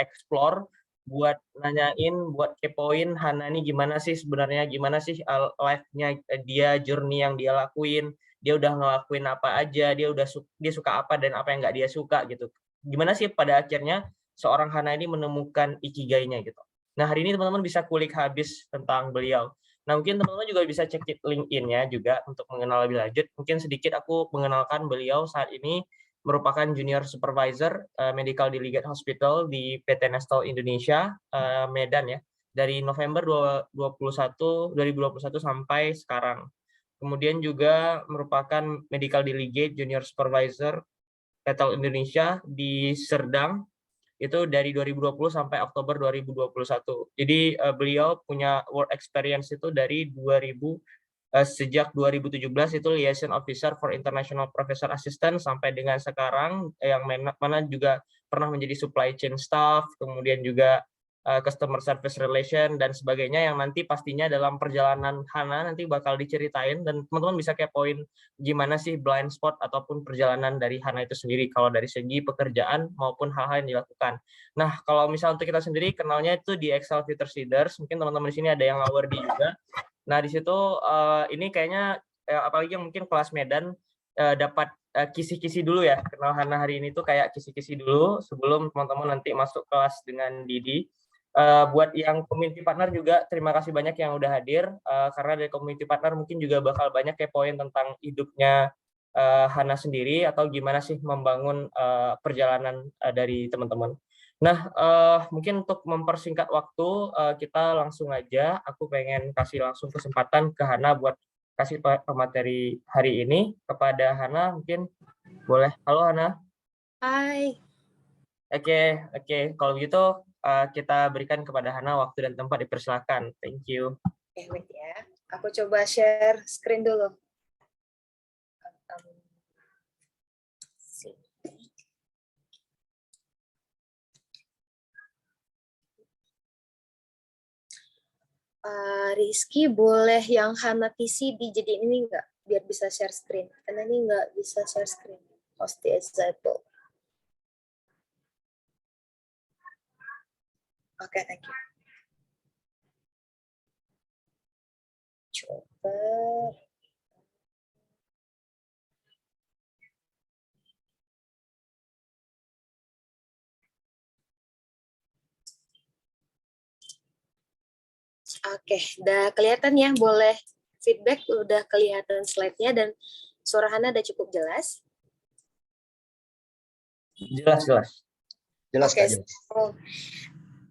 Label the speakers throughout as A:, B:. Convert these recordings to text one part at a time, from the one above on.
A: explore, buat nanyain, buat kepoin Hana nih gimana sih sebenarnya, gimana sih life-nya dia, journey yang dia lakuin, dia udah ngelakuin apa aja, dia suka apa dan apa yang nggak dia suka gitu. Gimana sih pada akhirnya seorang Hana ini menemukan ikigai-nya gitu. Nah, hari ini teman-teman bisa kulik habis tentang beliau. Nah, mungkin teman-teman juga bisa cek LinkedIn-nya juga untuk mengenal lebih lanjut. Mungkin sedikit aku mengenalkan beliau saat ini merupakan Junior Supervisor Medical Delegate Hospital di PT Nestle Indonesia, Medan ya, dari November 2021 sampai sekarang. Kemudian juga merupakan Medical Delegate Junior Supervisor Nestle Indonesia di Serdang, itu dari 2020 sampai Oktober 2021. Jadi beliau punya work experience itu dari sejak 2017 itu Liaison Officer for International Professor Assistant sampai dengan sekarang yang mana juga pernah menjadi supply chain staff, kemudian juga customer service relation dan sebagainya yang nanti pastinya dalam perjalanan Hana nanti bakal diceritain dan teman-teman bisa kepoin gimana sih blind spot ataupun perjalanan dari Hana itu sendiri kalau dari segi pekerjaan maupun hal-hal yang dilakukan. Nah, kalau misal untuk kita sendiri kenalnya itu di Excel Future Leaders, mungkin teman-teman di sini ada yang awardee juga. Nah, di situ ini kayaknya apalagi yang mungkin kelas Medan dapat kisi-kisi dulu ya. Kenal Hana hari ini tuh kayak kisi-kisi dulu sebelum teman-teman nanti masuk kelas dengan Didi. Buat yang community partner juga terima kasih banyak yang udah hadir karena dari community partner mungkin juga bakal banyak poin tentang hidupnya Hana sendiri atau gimana sih membangun perjalanan dari teman-teman. Nah, mungkin untuk mempersingkat waktu, kita langsung aja. Aku pengen kasih langsung kesempatan ke Hana buat kasih pemateri hari ini. Kepada Hana, mungkin boleh. Halo, Hana.
B: Hai.
A: Oke. Kalau gitu, kita berikan kepada Hana waktu dan tempat, dipersilakan. Thank you.
B: Wait ya. Aku coba share screen dulu. Rizky, boleh yang Hana PC dijadiin ini nggak? Biar bisa share screen. Karena ini nggak bisa share screen. Host disable. Oke, thank you. Coba. Oke, udah kelihatan ya, boleh feedback, udah kelihatan slide-nya dan suara Hana udah cukup jelas?
A: Jelas.
B: Oke,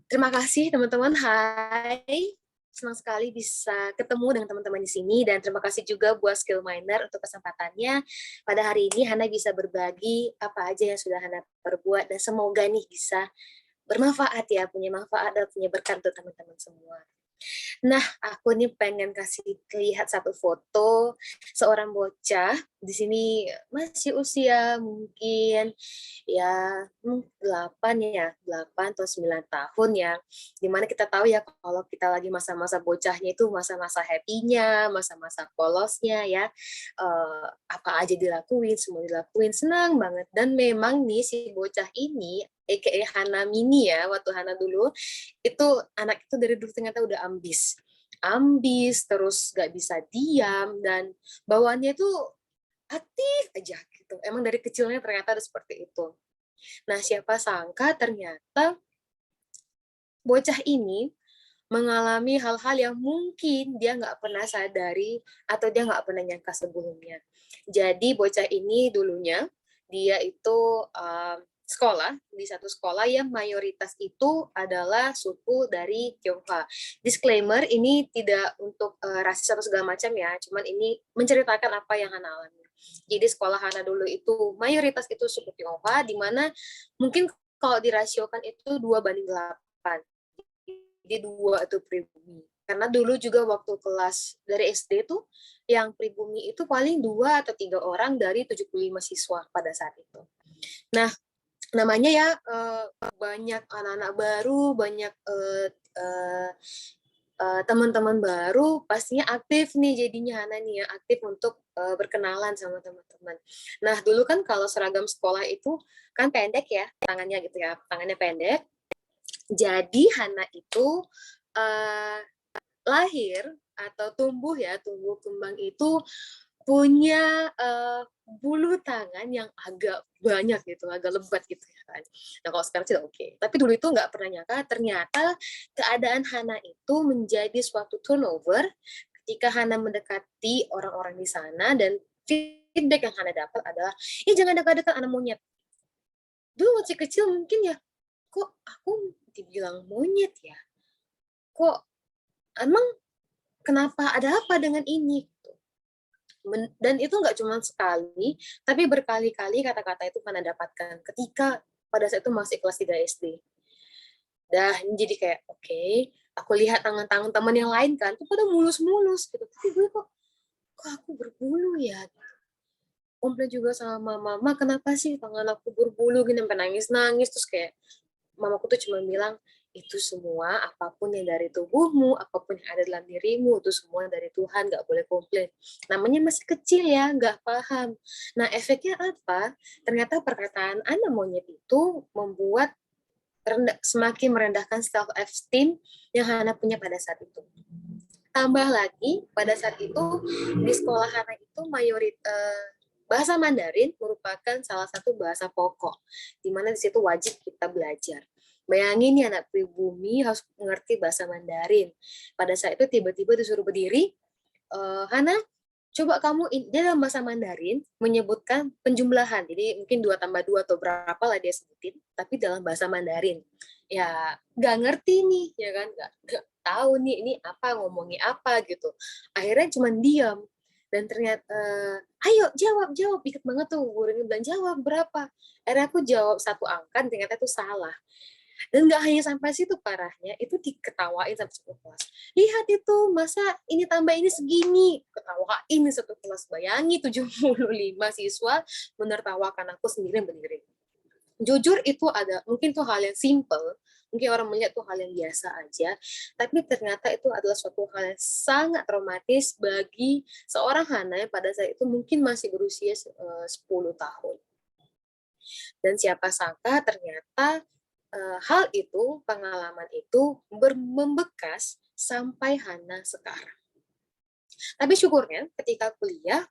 B: terima kasih teman-teman. Hai, senang sekali bisa ketemu dengan teman-teman di sini dan terima kasih juga buat Skillminer untuk kesempatannya. Pada hari ini Hana bisa berbagi apa aja yang sudah Hana perbuat dan semoga nih bisa bermanfaat ya, punya manfaat dan punya berkat untuk teman-teman semua. Nah, aku nih pengen kasih lihat satu foto seorang bocah di sini masih usia mungkin ya 8 atau 9 tahun ya. Dimana kita tahu ya kalau kita lagi masa-masa bocahnya itu masa-masa happy-nya, masa-masa polosnya ya. Apa aja dilakuin, semua dilakuin, senang banget. Dan memang nih si bocah ini aka Hana Mini ya, waktu Hana dulu itu anak itu dari dulu ternyata udah ambis terus gak bisa diam dan bawaannya tuh aktif aja gitu. Emang dari kecilnya ternyata ada seperti itu. Nah, siapa sangka ternyata bocah ini mengalami hal-hal yang mungkin dia nggak pernah sadari atau dia nggak pernah nyangka sebelumnya. Jadi bocah ini dulunya dia itu sekolah di satu sekolah yang mayoritas itu adalah suku dari Tionghoa. Disclaimer, ini tidak untuk rasis atau segala macam ya, cuman ini menceritakan apa yang Hana alami. Jadi sekolah Hana dulu itu mayoritas itu suku Tionghoa, di mana mungkin kalau dirasiokan itu 2:8. Jadi 2 itu pribumi. Karena dulu juga waktu kelas dari SD tuh yang pribumi itu paling 2 atau 3 orang dari 75 siswa pada saat itu. Nah, namanya ya banyak anak-anak baru, banyak teman-teman baru, pastinya aktif nih jadinya Hana nih ya, aktif untuk berkenalan sama teman-teman. Nah, dulu kan kalau seragam sekolah itu kan pendek ya, tangannya gitu ya, tangannya pendek. Jadi Hana itu lahir atau tumbuh kembang itu punya bulu tangan yang agak banyak gitu, agak lebat gitu ya kan. Nah kalau sekarang sih oke. Tapi dulu itu nggak pernah nyangka ternyata keadaan Hana itu menjadi suatu turnover ketika Hana mendekati orang-orang di sana, dan feedback yang Hana dapat adalah, jangan dekat-dekat anak monyet. Dulu masih kecil mungkin ya, kok aku dibilang monyet ya? Kok emang kenapa, ada apa dengan ini? Dan itu nggak cuma sekali, tapi berkali-kali kata-kata itu Hana dapatkan ketika pada saat itu masih kelas 3 SD. Dah, jadi kayak, oke, aku lihat tangan-tangan teman yang lain kan, tuh pada mulus-mulus gitu. Tapi gue kok aku berbulu ya? Komplain juga sama mama, kenapa sih tangan aku berbulu gini, sampai nangis-nangis. Terus kayak, mamaku tuh cuma bilang, itu semua apapun yang dari tubuhmu, apapun yang ada dalam dirimu, itu semua dari Tuhan, nggak boleh komplain. Namanya masih kecil ya, nggak paham. Nah, efeknya apa? Ternyata perkataan anak monyet itu membuat semakin merendahkan self-esteem yang Hana punya pada saat itu. Tambah lagi, pada saat itu, di sekolah Hana itu bahasa Mandarin merupakan salah satu bahasa pokok, di mana di situ wajib kita belajar. Bayangin ya, anak pribumi harus mengerti bahasa Mandarin. Pada saat itu tiba-tiba disuruh berdiri, Hana, coba kamu, dia dalam bahasa Mandarin menyebutkan penjumlahan. Jadi mungkin 2 tambah 2 atau berapa lah dia sebutin, tapi dalam bahasa Mandarin. Ya, nggak ngerti nih, ya kan? Nggak tahu nih, ini apa, ngomongnya apa gitu. Akhirnya cuma diam. Dan ternyata, ayo jawab, ingat banget tuh, gurunya bilang jawab berapa. Akhirnya aku jawab satu angka, ternyata itu salah. Dan nggak hanya sampai situ parahnya, itu diketawain sama satu kelas. Lihat itu, masa ini tambah ini segini. Ketawain satu kelas. Bayangi 75 siswa menertawakan aku sendiri berdiri. Jujur itu ada, mungkin tuh hal yang simple, mungkin orang melihat tuh hal yang biasa aja, tapi ternyata itu adalah suatu hal yang sangat traumatis bagi seorang Hana yang pada saat itu mungkin masih berusia 10 tahun. Dan siapa sangka ternyata hal itu, pengalaman itu membekas sampai Hana sekarang. Tapi syukurnya ketika kuliah,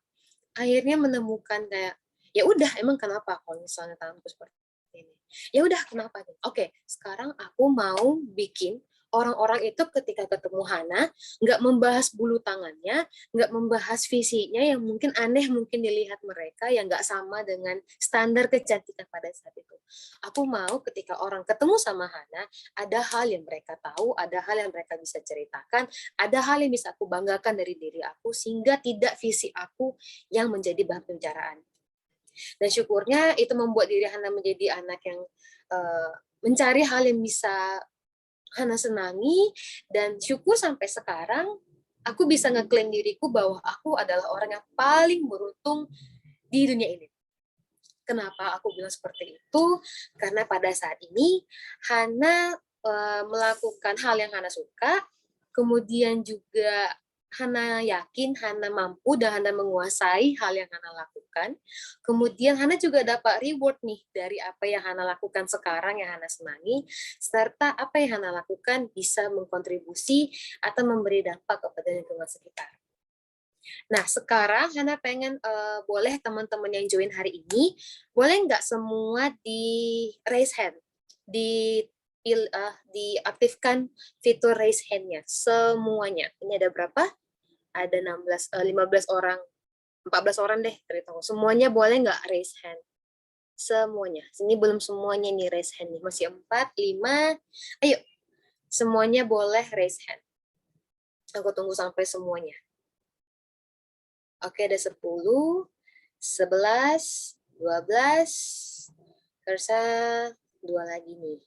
B: akhirnya menemukan kayak, ya udah, emang kenapa kalau misalnya tanganku seperti ini? Ya udah, kenapa? Oke, sekarang aku mau bikin orang-orang itu ketika ketemu Hana, nggak membahas bulu tangannya, nggak membahas fisiknya yang mungkin aneh, mungkin dilihat mereka yang nggak sama dengan standar kecantikan pada saat itu. Aku mau ketika orang ketemu sama Hana, ada hal yang mereka tahu, ada hal yang mereka bisa ceritakan, ada hal yang bisa aku banggakan dari diri aku, sehingga tidak fisik aku yang menjadi bahan pembicaraan. Dan syukurnya itu membuat diri Hana menjadi anak yang mencari hal yang bisa Hana senangi, dan syukur sampai sekarang aku bisa ngeklaim diriku bahwa aku adalah orang yang paling beruntung di dunia ini. Kenapa aku bilang seperti itu? Karena pada saat ini Hana melakukan hal yang Hana suka, kemudian juga Hana yakin Hana mampu dan Hana menguasai hal yang Hana lakukan. Kemudian Hana juga dapat reward nih dari apa yang Hana lakukan sekarang yang Hana senangi, serta apa yang Hana lakukan bisa mengkontribusi atau memberi dampak kepada lingkungan sekitar. Nah, sekarang Hana pengen boleh teman-teman yang join hari ini, boleh nggak semua di raise hand, di diaktifkan fitur raise hand-nya semuanya. Ini ada berapa? Ada 15 orang, 14 orang deh, terhitung. Semuanya boleh nggak raise hand? Semuanya. Sini belum semuanya nih raise hand nih. Masih 4, 5. Ayo, semuanya boleh raise hand. Aku tunggu sampai semuanya. Oke, ada 10, 11, 12, Kersa, 2 lagi nih.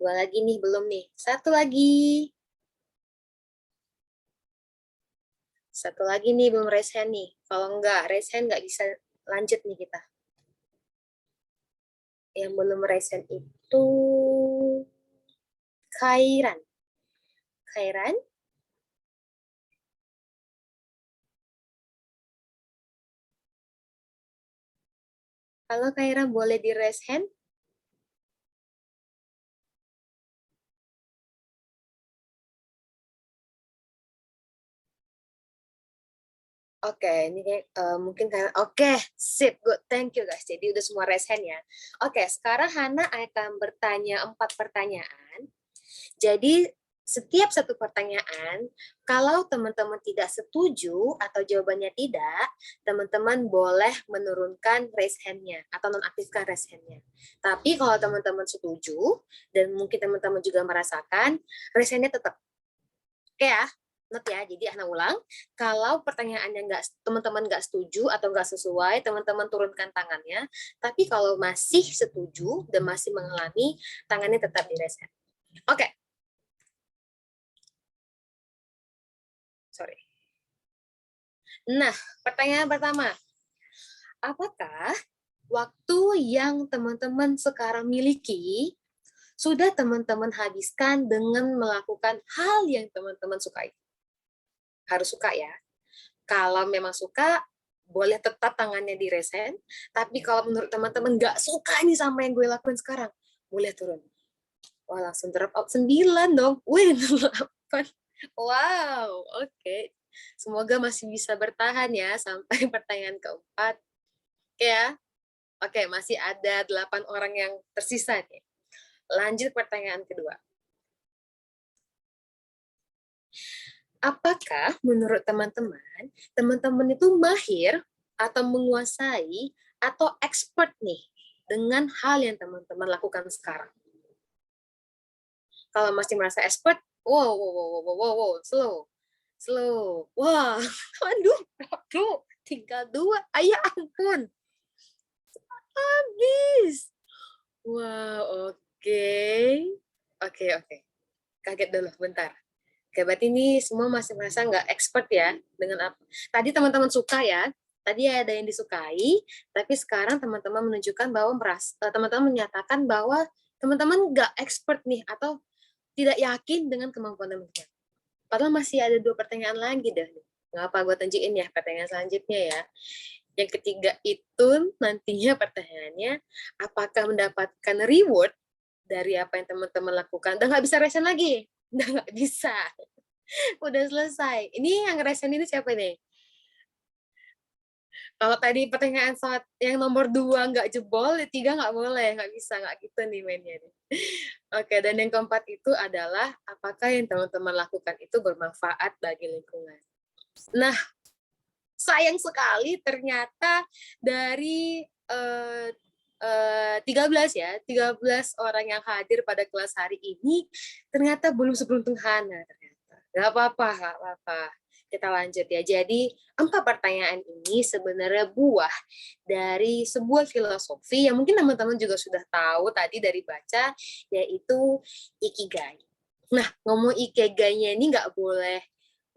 B: 2 lagi nih, belum nih. 1 lagi. 1 lagi nih, belum raise hand nih. Kalau nggak raise hand, nggak bisa lanjut nih kita. Yang belum raise hand itu Khairan. Khairan? Kalau Khairan boleh di raise hand? Oke, ini kayak mungkin kayak oke, sip, good, thank you guys. Jadi udah semua raise hand ya. Oke, sekarang Hana akan bertanya 4 pertanyaan. Jadi setiap satu pertanyaan, kalau teman-teman tidak setuju atau jawabannya tidak, teman-teman boleh menurunkan raise hand-nya atau nonaktifkan raise hand-nya. Tapi kalau teman-teman setuju dan mungkin teman-teman juga merasakan, raise hand-nya tetap. Oke ya, note ya. Jadi Hana ulang, kalau pertanyaannya teman-teman nggak setuju atau nggak sesuai, teman-teman turunkan tangannya. Tapi kalau masih setuju dan masih mengalami, tangannya tetap di raise hand. Oke. Sorry. Nah, pertanyaan pertama. Apakah waktu yang teman-teman sekarang miliki sudah teman-teman habiskan dengan melakukan hal yang teman-teman sukai? Harus suka ya. Kalau memang suka, boleh tetap tangannya di raise hand. Tapi kalau menurut teman-teman nggak suka nih sama yang gue lakuin sekarang, boleh turun. Wah, langsung drop out 9 dong. Wih, 8. Wow, oke. Semoga masih bisa bertahan ya sampai pertanyaan keempat. Oke ya. Oke, masih ada 8 orang yang tersisa nih. Lanjut pertanyaan kedua. Apakah menurut teman-teman, teman-teman itu mahir atau menguasai atau expert nih dengan hal yang teman-teman lakukan sekarang? Kalau masih merasa expert, wow, slow. Wah, aduh, tinggal 2. Ayah ampun, habis. Wow, oke. Kaget dulu, bentar. Oke, berarti ini semua masih merasa nggak expert ya dengan apa. Tadi teman-teman suka ya, tadi ada yang disukai, tapi sekarang teman-teman menunjukkan bahwa teman-teman menyatakan bahwa teman-teman nggak expert nih atau tidak yakin dengan kemampuan teman-teman. Padahal masih ada 2 pertanyaan lagi deh. Nggak apa, gue tunjukin ya pertanyaan selanjutnya ya. Yang ketiga itu nantinya pertanyaannya, apakah mendapatkan reward dari apa yang teman-teman lakukan? Udah nggak bisa resen lagi. Udah nggak bisa. Udah selesai. Ini yang resen ini siapa nih? Kalau tadi pertanyaan saat yang nomor 2 nggak jebol, 3 nggak boleh, nggak bisa, nggak gitu nih mainnya. Oke, dan yang keempat itu adalah apakah yang teman-teman lakukan itu bermanfaat bagi lingkungan. Nah, sayang sekali ternyata dari 13 ya, 13 orang yang hadir pada kelas hari ini ternyata belum seberuntung Hana ternyata. Gak apa-apa. Kita lanjut ya. Jadi 4 pertanyaan ini sebenarnya buah dari sebuah filosofi yang mungkin teman-teman juga sudah tahu tadi dari baca, yaitu Ikigai. Nah, ngomong Ikigai-nya ini nggak boleh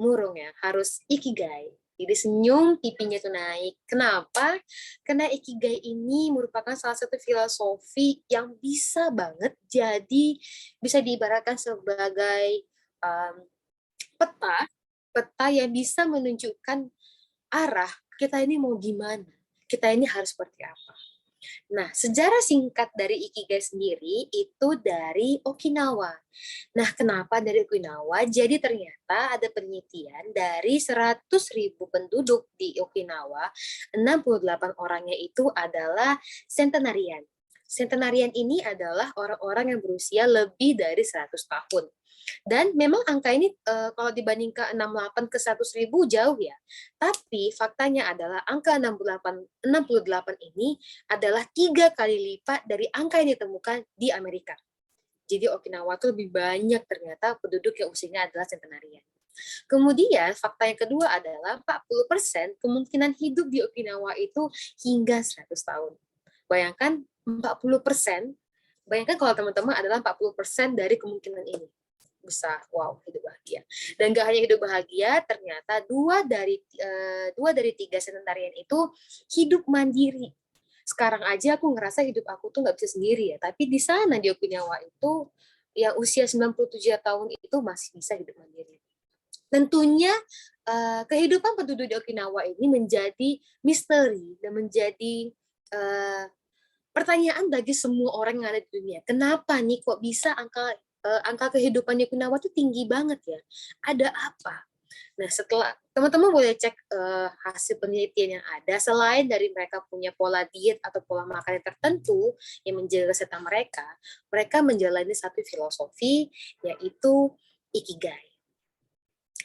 B: murung ya, harus Ikigai. Jadi senyum, pipinya tuh naik. Kenapa? Karena Ikigai ini merupakan salah satu filosofi yang bisa banget jadi bisa diibaratkan sebagai peta yang bisa menunjukkan arah kita ini mau gimana, kita ini harus seperti apa. Nah, sejarah singkat dari Ikigai sendiri itu dari Okinawa. Nah, kenapa dari Okinawa? Jadi ternyata ada penelitian dari 100.000 penduduk di Okinawa, 68 orangnya itu adalah centenarian. Centenarian ini adalah orang-orang yang berusia lebih dari 100 tahun. Dan memang angka ini kalau dibandingkan 68 ke 100.000 jauh ya. Tapi faktanya adalah angka 68 ini adalah 3 kali lipat dari angka yang ditemukan di Amerika. Jadi Okinawa itu lebih banyak ternyata penduduk yang usianya adalah centenarian. Kemudian fakta yang kedua adalah 40% kemungkinan hidup di Okinawa itu hingga 100 tahun. Bayangkan 40%, bayangkan kalau teman-teman adalah 40% dari kemungkinan ini. Besar, wow, hidup bahagia. Dan gak hanya hidup bahagia, ternyata 2 dari 3 centenarian itu hidup mandiri. Sekarang aja aku ngerasa hidup aku tuh nggak bisa sendiri ya, tapi di sana di Okinawa itu yang usia 97 tahun itu masih bisa hidup mandiri. Tentunya kehidupan penduduk di Okinawa ini menjadi misteri dan menjadi pertanyaan bagi semua orang yang ada di dunia. Kenapa nih kok bisa angka kehidupan di Okinawa itu tinggi banget ya? Ada apa? Nah, setelah teman-teman boleh cek hasil penelitian yang ada, selain dari mereka punya pola diet atau pola makan yang tertentu yang menjaga kesehatan mereka, mereka menjalani satu filosofi, yaitu Ikigai.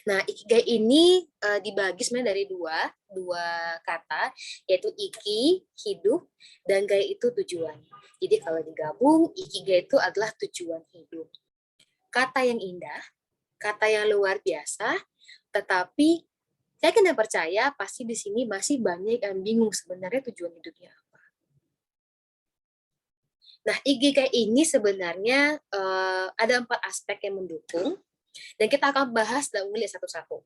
B: Nah, Ikigai ini dibagi sebenarnya dari dua kata, yaitu Iki, hidup, dan Gai itu tujuan. Jadi kalau digabung, Ikigai itu adalah tujuan hidup. Kata yang indah, kata yang luar biasa, tetapi saya kena percaya pasti di sini masih banyak yang bingung sebenarnya tujuan hidupnya apa. Nah, Ikigai ini sebenarnya ada 4 aspek yang mendukung, dan kita akan bahas dan melihat satu-satu.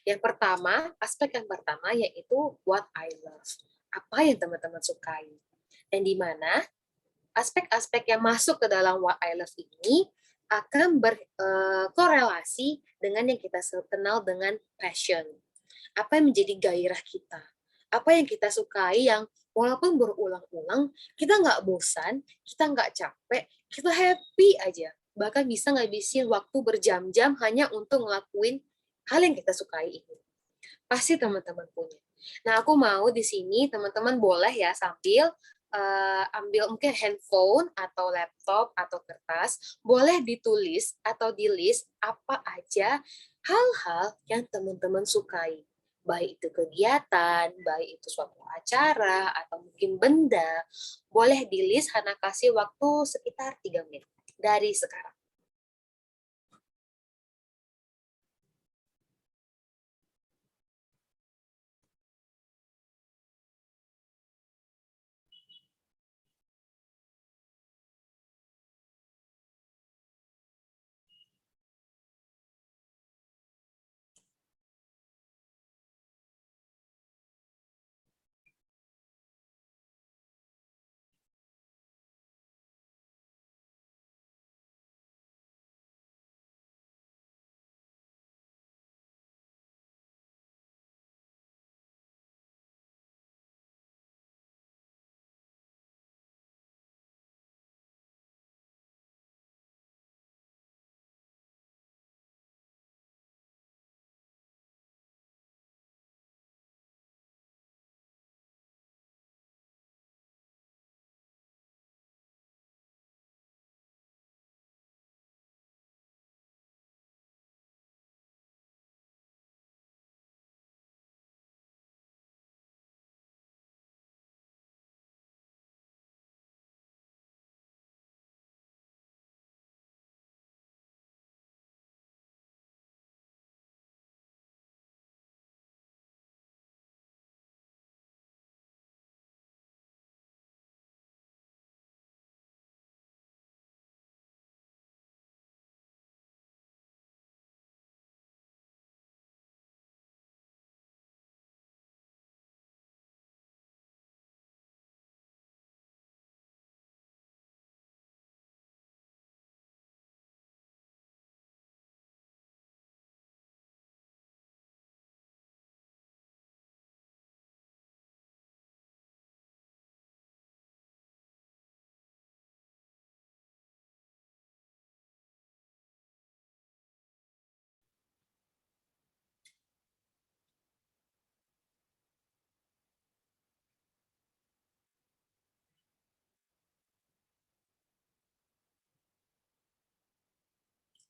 B: Yang pertama, aspek yang pertama yaitu what I love. Apa yang teman-teman sukai. Dan di mana aspek-aspek yang masuk ke dalam what I love ini akan berkorelasi dengan yang kita kenal dengan passion. Apa yang menjadi gairah kita. Apa yang kita sukai yang walaupun berulang-ulang, kita nggak bosan, kita nggak capek, kita happy aja. Bahkan bisa ngabisin waktu berjam-jam hanya untuk ngelakuin hal yang kita sukai ini. Pasti teman-teman punya. Nah, aku mau di sini teman-teman boleh ya sambil ambil mungkin handphone atau laptop atau kertas, boleh ditulis atau di list apa aja hal-hal yang teman-teman sukai. Baik itu kegiatan, baik itu suatu acara, atau mungkin benda, boleh di list. Hana kasih waktu sekitar 3 menit dari sekarang.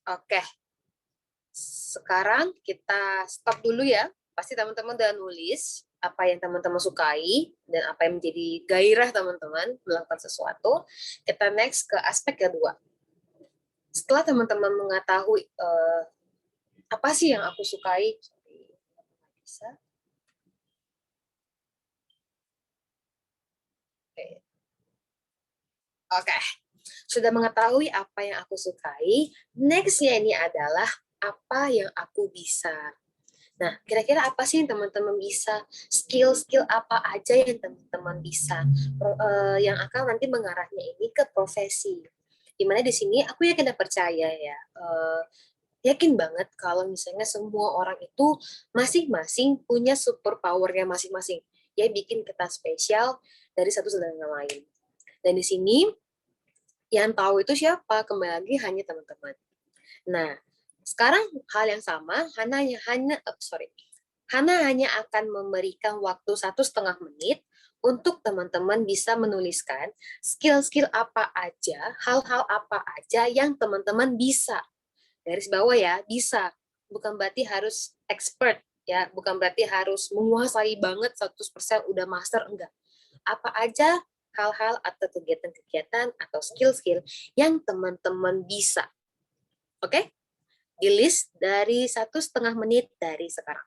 B: Oke, sekarang kita stop dulu ya. Pasti teman-teman udah nulis apa yang teman-teman sukai dan apa yang menjadi gairah teman-teman melakukan sesuatu. Kita next ke aspek kedua. Setelah teman-teman mengetahui apa sih yang aku sukai, bisa. Oke, sudah mengetahui apa yang aku sukai. Nextnya ini adalah apa yang aku bisa. Nah, kira-kira apa sih yang teman-teman bisa? Skill-skill apa aja yang teman-teman bisa? Yang akan nanti mengarahnya ini ke profesi. Dimana di sini aku yakin dan percaya ya, yakin banget kalau misalnya semua orang itu masing-masing punya super power-nya masing-masing. Ya bikin kita spesial dari satu dengan yang lain. Dan di sini yang tahu itu siapa? Kembali lagi hanya teman-teman. Nah, Sekarang hal yang sama, Hana hanya akan memberikan waktu 1,5 menit untuk teman-teman bisa menuliskan skill-skill apa aja, hal-hal apa aja yang teman-teman bisa. Garis bawah ya, bisa. Bukan berarti harus expert, ya, bukan berarti harus menguasai banget 100% udah master, enggak. Apa aja hal-hal atau kegiatan-kegiatan atau skill-skill yang teman-teman bisa. Oke? Di list dari 1,5 menit dari sekarang.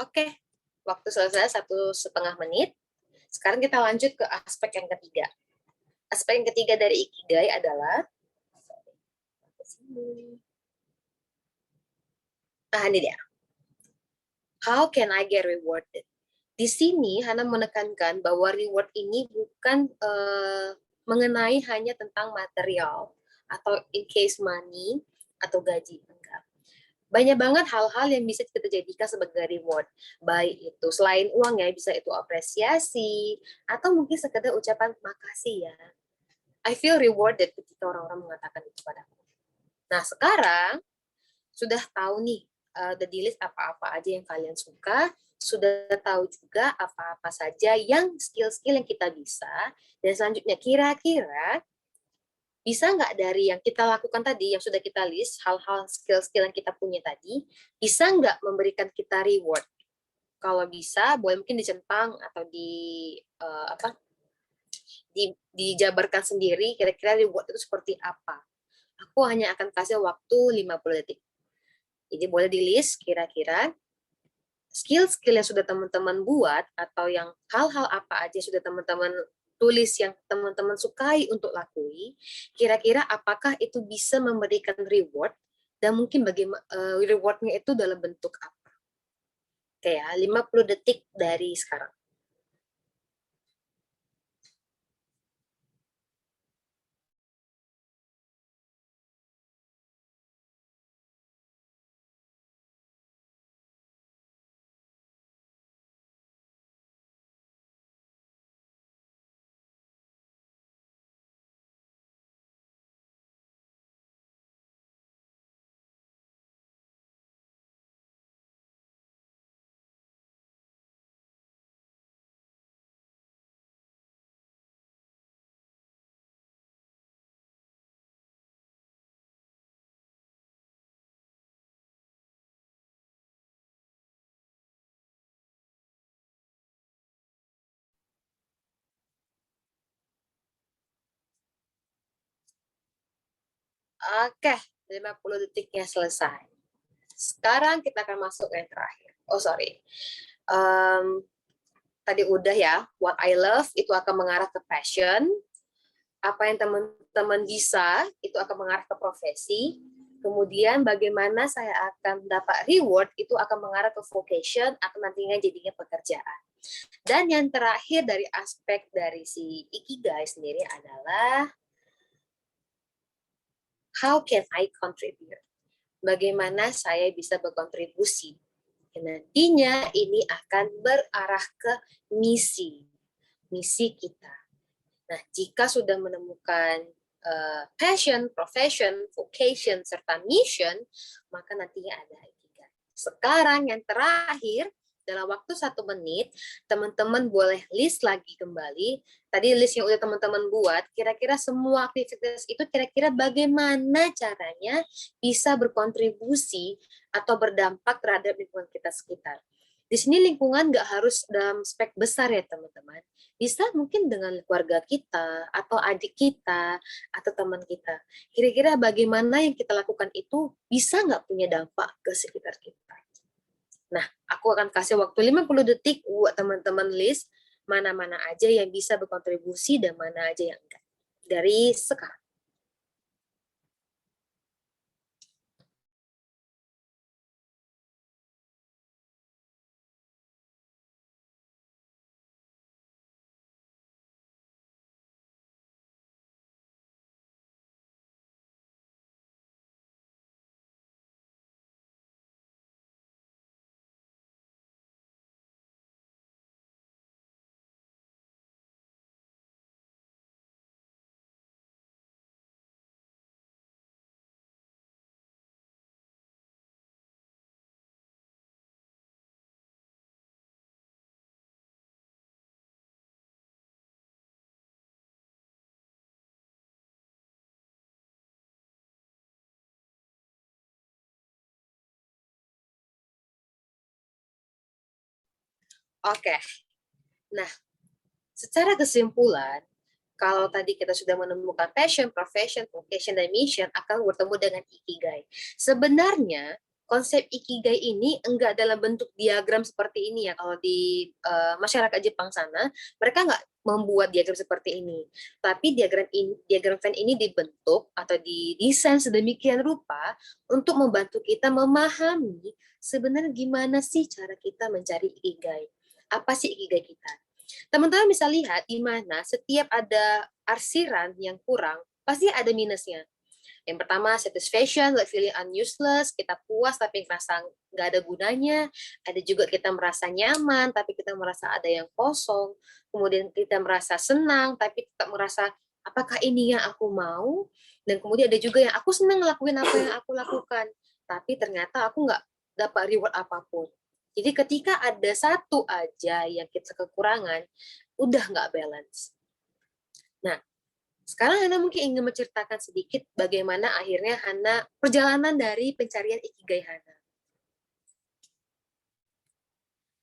B: Oke, waktu selesai 1,5 menit. Sekarang kita lanjut ke aspek yang ketiga. Aspek yang ketiga dari Ikigai adalah ini dia. How can I get rewarded? Di sini Hana menekankan bahwa reward ini bukan mengenai hanya tentang material atau in case money atau gaji, enggak. Banyak banget hal-hal yang bisa kita jadikan sebagai reward. Baik itu selain uang ya, bisa itu apresiasi atau mungkin sekedar ucapan makasih ya. I feel rewarded ketika orang-orang mengatakan itu padaku. Nah, sekarang sudah tahu nih, udah di list apa-apa aja yang kalian suka, sudah tahu juga apa-apa saja yang skill-skill yang kita bisa, dan selanjutnya kira-kira bisa nggak dari yang kita lakukan tadi, yang sudah kita list, hal-hal skill-skill yang kita punya tadi, bisa nggak memberikan kita reward? Kalau bisa, boleh mungkin dicentang atau dijabarkan sendiri, kira-kira reward itu seperti apa. Aku hanya akan kasih waktu 50 detik. Jadi boleh di list kira-kira skill-skill yang sudah teman-teman buat atau yang hal-hal apa aja sudah teman-teman tulis yang teman-teman sukai untuk lakui, kira-kira apakah itu bisa memberikan reward dan mungkin bagaimana rewardnya itu dalam bentuk apa. Oke ya, 50 detik dari sekarang. Oke, 50 detiknya selesai. Sekarang kita akan masuk yang terakhir. Oh, sorry. Tadi udah ya, what I love itu akan mengarah ke passion. Apa yang teman-teman bisa itu akan mengarah ke profesi. Kemudian bagaimana saya akan dapat reward itu akan mengarah ke vocation atau nantinya jadinya pekerjaan. Dan yang terakhir dari aspek dari si Ikigai sendiri adalah how can I contribute? Bagaimana saya bisa berkontribusi? Nantinya ini akan berarah ke misi kita. Nah, jika sudah menemukan passion, profession, vocation, serta mission, maka nantinya ada ikigai. Sekarang yang terakhir, dalam waktu 1 menit, teman-teman boleh list lagi kembali. Tadi list yang udah teman-teman buat, kira-kira semua aktivitas itu kira-kira bagaimana caranya bisa berkontribusi atau berdampak terhadap lingkungan kita sekitar. Di sini lingkungan nggak harus dalam spek besar ya teman-teman. Bisa mungkin dengan keluarga kita, atau adik kita, atau teman kita. Kira-kira bagaimana yang kita lakukan itu bisa nggak punya dampak ke sekitar kita. Nah, aku akan kasih waktu 50 detik buat teman-teman list mana-mana aja yang bisa berkontribusi dan mana aja yang enggak. Dari sekarang. Oke. Nah, secara kesimpulan, kalau tadi kita sudah menemukan passion, profession, vocation, dan mission akan bertemu dengan ikigai. Sebenarnya konsep ikigai ini enggak dalam bentuk diagram seperti ini ya. Kalau di masyarakat Jepang sana, mereka enggak membuat diagram seperti ini. Tapi diagram Venn ini dibentuk atau didesain sedemikian rupa untuk membantu kita memahami sebenarnya gimana sih cara kita mencari ikigai. Apa sih ikigai kita? Teman-teman bisa lihat di mana setiap ada arsiran yang kurang, pasti ada minusnya. Yang pertama, satisfaction, like feeling useless, kita puas tapi merasa nggak ada gunanya. Ada juga kita merasa nyaman, tapi kita merasa ada yang kosong. Kemudian kita merasa senang, tapi tetap merasa, apakah ini yang aku mau? Dan kemudian ada juga yang aku senang ngelakuin apa yang aku lakukan, tapi ternyata aku nggak dapat reward apapun. Jadi ketika ada satu aja yang kita kekurangan, udah nggak balance. Nah, sekarang Hana mungkin ingin menceritakan sedikit bagaimana akhirnya Hana perjalanan dari pencarian ikigai Hana.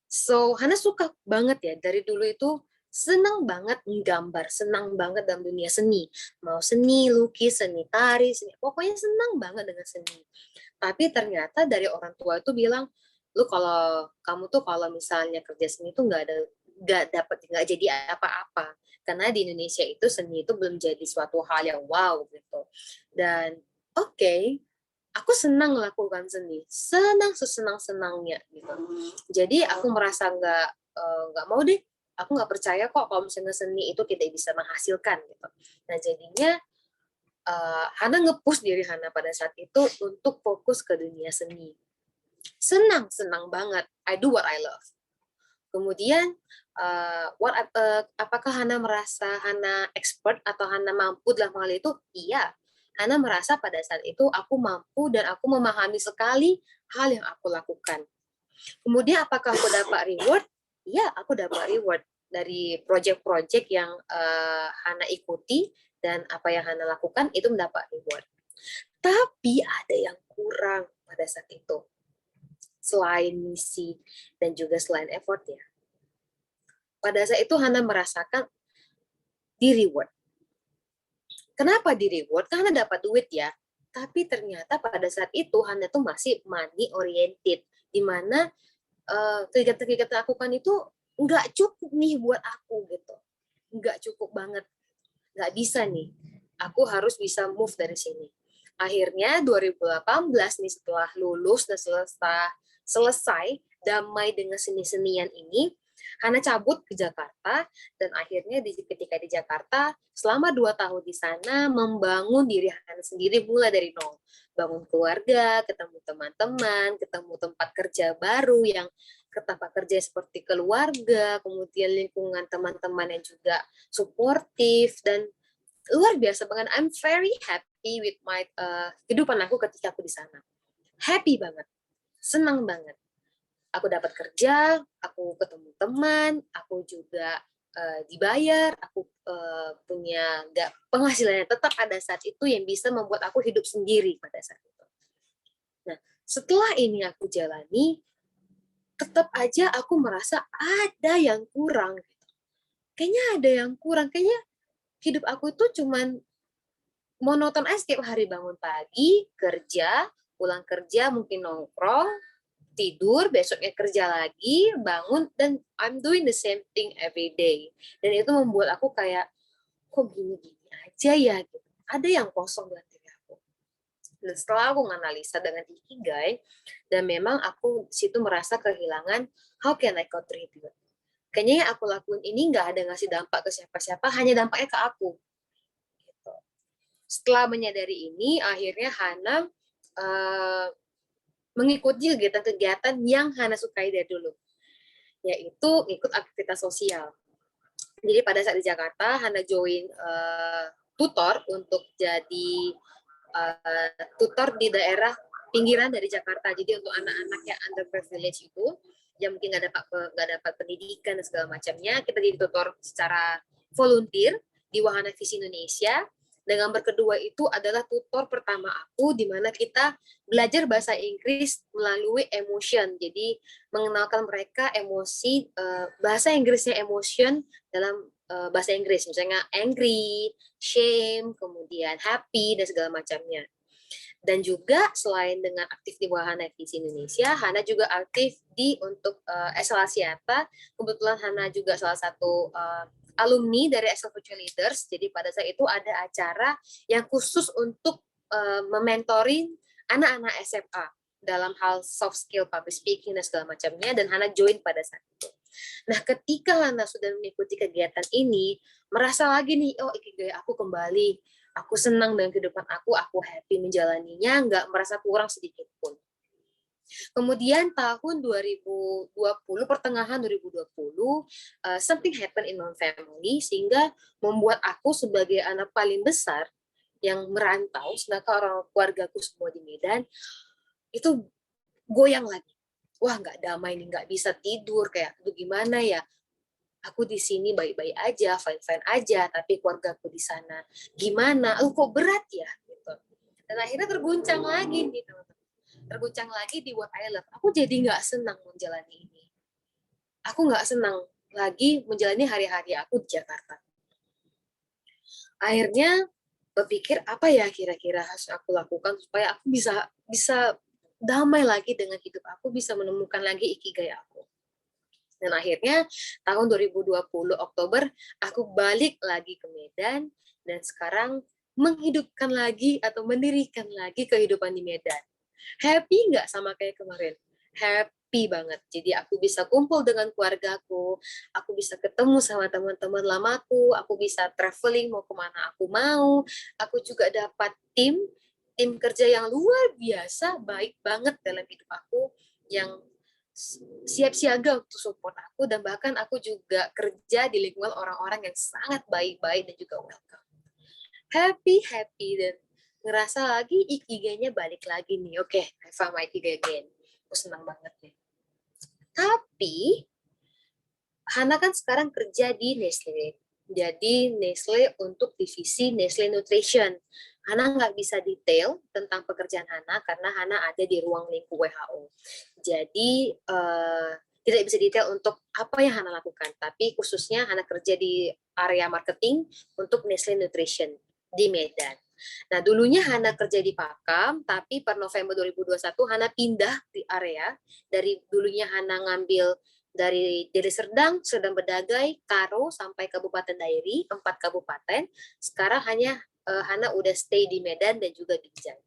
B: So, Hana suka banget ya, dari dulu itu senang banget menggambar, senang banget dalam dunia seni. Mau seni, lukis, seni tari, seni, pokoknya senang banget dengan seni. Tapi ternyata dari orang tua itu bilang, lu kalau kamu tuh kalau misalnya kerja seni tuh nggak jadi apa-apa, karena di Indonesia itu seni itu belum jadi suatu hal yang wow gitu. Dan oke, aku senang melakukan seni, senang sesenang-senangnya gitu. Jadi aku merasa nggak mau deh, aku nggak percaya kok kalau misalnya seni itu tidak bisa menghasilkan gitu. Nah jadinya Hana nge-push diri Hana pada saat itu untuk fokus ke dunia seni. Senang banget. I do what I love. Kemudian, apakah Hana merasa Hana expert atau Hana mampu dalam hal itu? Iya. Hana merasa pada saat itu aku mampu dan aku memahami sekali hal yang aku lakukan. Kemudian apakah aku dapat reward? Iya, aku dapat reward dari project-project yang Hana ikuti dan apa yang Hana lakukan itu mendapat reward. Tapi ada yang kurang pada saat itu. Selain misi dan juga selain effort ya. Pada saat itu Hana merasakan di reward. Kenapa di reward? Karena dapat duit ya. Tapi ternyata pada saat itu Hana tuh masih money oriented, di mana kegiatan-kegiatan aku lakukan itu nggak cukup nih buat aku gitu, nggak cukup banget, nggak bisa nih. Aku harus bisa move dari sini. Akhirnya 2018 nih setelah lulus dan selesai damai dengan seni-senian ini, Hana cabut ke Jakarta, dan akhirnya ketika di Jakarta, selama 2 tahun di sana, membangun diri Hana sendiri mulai dari nol. Bangun keluarga, ketemu teman-teman, ketemu tempat kerja baru yang ke tempat kerja seperti keluarga, kemudian lingkungan teman-teman yang juga suportif, dan luar biasa banget. I'm very happy with my kehidupan aku ketika aku di sana. Happy banget, senang banget. Aku dapat kerja, aku ketemu teman, aku juga dibayar, aku punya penghasilan yang tetap pada saat itu yang bisa membuat aku hidup sendiri pada saat itu. Nah, setelah ini aku jalani, tetap aja aku merasa ada yang kurang. Kayaknya ada yang kurang, kayaknya hidup aku itu cuman monoton aja setiap hari, bangun pagi, kerja, pulang kerja mungkin nongkrong, tidur, besoknya kerja lagi, bangun, dan I'm doing the same thing every day. Dan itu membuat aku kayak, kok gini-gini aja ya, gitu. Ada yang kosong dalam diri aku. Dan setelah aku menganalisa dengan Ikigai, dan memang aku situ merasa kehilangan, how can I contribute? Kayaknya yang aku lakuin ini nggak ada ngasih dampak ke siapa-siapa, hanya dampaknya ke aku. Gitu. Setelah menyadari ini, akhirnya Hana mengikuti kegiatan-kegiatan yang Hana sukai dari dulu, yaitu ikut aktivitas sosial. Jadi pada saat di Jakarta, Hana join tutor untuk jadi tutor di daerah pinggiran dari Jakarta. Jadi untuk anak-anak yang underprivileged itu, yang mungkin nggak dapat pendidikan dan segala macamnya, kita jadi tutor secara volunteer di Wahana Visi Indonesia. Dan gambar kedua itu adalah tutor pertama aku, di mana kita belajar bahasa Inggris melalui emotion. Jadi mengenalkan mereka emosi, bahasa Inggrisnya emotion dalam bahasa Inggris, misalnya angry, shame, kemudian happy, dan segala macamnya. Dan juga selain dengan aktif di Wahana Visi Indonesia, Hana juga aktif di untuk SL Asiata. Kebetulan Hana juga salah satu alumni dari SL Future Leaders. Jadi pada saat itu ada acara yang khusus untuk mementoring anak-anak SMA dalam hal soft skill, public speaking, dan segala macamnya, dan Hana join pada saat itu. Nah, ketika Hana sudah mengikuti kegiatan ini, merasa lagi nih, oh ikigai aku kembali, aku senang dengan kehidupan aku happy menjalaninya, nggak merasa kurang sedikit pun. Kemudian tahun 2020, pertengahan 2020, something happen in my family, sehingga membuat aku sebagai anak paling besar yang merantau, sedangkan orang keluargaku semua di Medan, itu goyang lagi. Wah, nggak damai nih, nggak bisa tidur, kayak, aduh gimana ya, aku di sini baik-baik aja, fine-fine aja, tapi keluargaku di sana gimana? Kok berat ya? Gitu. Dan akhirnya terguncang lagi nih, teman-teman. Terguncang lagi di what I love. Aku jadi nggak senang menjalani ini. Aku nggak senang lagi menjalani hari-hari aku di Jakarta. Akhirnya berpikir, apa ya kira-kira harus aku lakukan supaya aku bisa damai lagi dengan hidup aku, bisa menemukan lagi ikigai aku. Dan akhirnya tahun 2020 Oktober aku balik lagi ke Medan, dan sekarang menghidupkan lagi atau mendirikan lagi kehidupan di Medan. Happy nggak sama kayak kemarin? Happy banget. Jadi aku bisa kumpul dengan keluargaku, aku bisa ketemu sama teman-teman lamaku, aku bisa traveling mau kemana aku mau, aku juga dapat tim kerja yang luar biasa, baik banget dalam hidup aku, yang siap siaga untuk support aku, dan bahkan aku juga kerja di lingkungan orang-orang yang sangat baik-baik dan juga welcome. Happy dan ngerasa lagi ikigainya balik lagi nih. Oke, I found my ikigai again. Aku senang banget nih. Tapi Hana kan sekarang kerja di Nestle. Jadi Nestle untuk divisi Nestle Nutrition. Hana nggak bisa detail tentang pekerjaan Hana karena Hana ada di ruang lingkup WHO. Jadi tidak bisa detail untuk apa yang Hana lakukan. Tapi khususnya Hana kerja di area marketing untuk Nestle Nutrition di Medan. Nah, dulunya Hana kerja di Pakam, tapi per November 2021 Hana pindah di area. Dari dulunya Hana ngambil dari Deli Serdang, Bedagai, Karo, sampai Kabupaten Dairi, 4 kabupaten. Sekarang hanya Hana udah stay di Medan dan juga Binjai.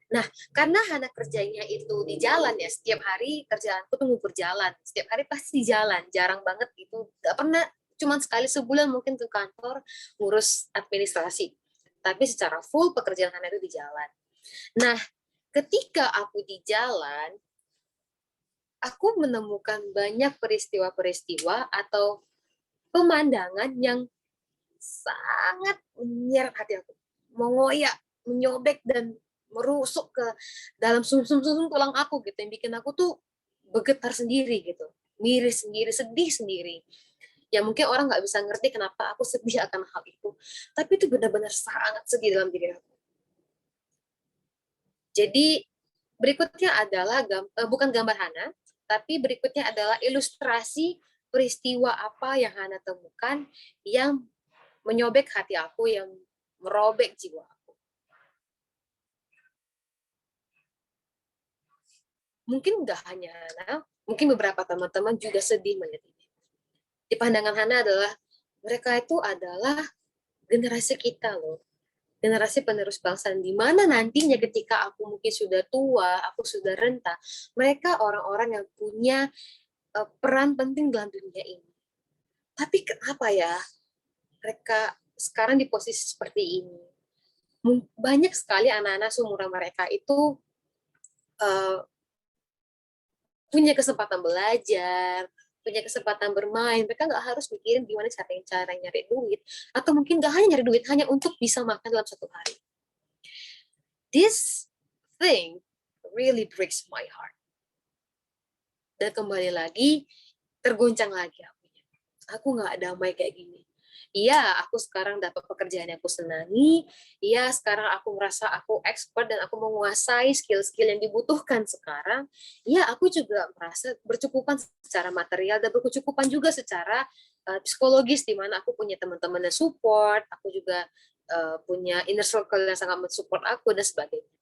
B: Nah, karena Hana kerjanya itu di jalan ya, setiap hari kerjaanku tuh ngukur jalan. Setiap hari pasti di jalan, jarang banget gitu. Gak pernah, cuman sekali sebulan mungkin ke kantor ngurus administrasi. Tapi secara full pekerjaan Hana itu di jalan. Nah, ketika aku di jalan, aku menemukan banyak peristiwa-peristiwa atau pemandangan yang sangat menyeret hati aku. Mengoyak, menyobek, dan merusuk ke dalam sumsum tulang aku gitu, yang bikin aku tuh bergetar sendiri gitu, miris sendiri, sedih sendiri. Ya mungkin orang nggak bisa ngerti kenapa aku sedih akan hal itu, tapi itu benar-benar sangat sedih dalam diri aku. Jadi berikutnya adalah bukan gambar Hana, tapi berikutnya adalah ilustrasi peristiwa apa yang Hana temukan yang menyobek hati aku, yang merobek jiwa aku. Mungkin nggak hanya Hana, mungkin beberapa teman-teman juga sedih melihat ini. Di pandangan Hana adalah mereka itu adalah generasi kita loh, generasi penerus bangsa, di mana nantinya ketika aku mungkin sudah tua, aku sudah renta, mereka orang-orang yang punya peran penting dalam dunia ini. Tapi kenapa ya mereka sekarang di posisi seperti ini? Banyak sekali anak-anak seumuran mereka itu uh, punya kesempatan belajar, punya kesempatan bermain. Mereka nggak harus mikirin gimana cara nyari duit, atau mungkin nggak hanya nyari duit, hanya untuk bisa makan dalam satu hari. This thing really breaks my heart. Dan kembali lagi, tergoncang lagi akunya. Aku nggak damai kayak gini. Iya, aku sekarang dapat pekerjaan yang aku senangi. Iya, sekarang aku merasa aku expert dan aku menguasai skill-skill yang dibutuhkan sekarang. Iya, aku juga merasa bercukupan secara material dan berkecukupan juga secara psikologis, di mana aku punya teman-teman yang support, aku juga punya inner circle yang sangat mensupport aku dan sebagainya.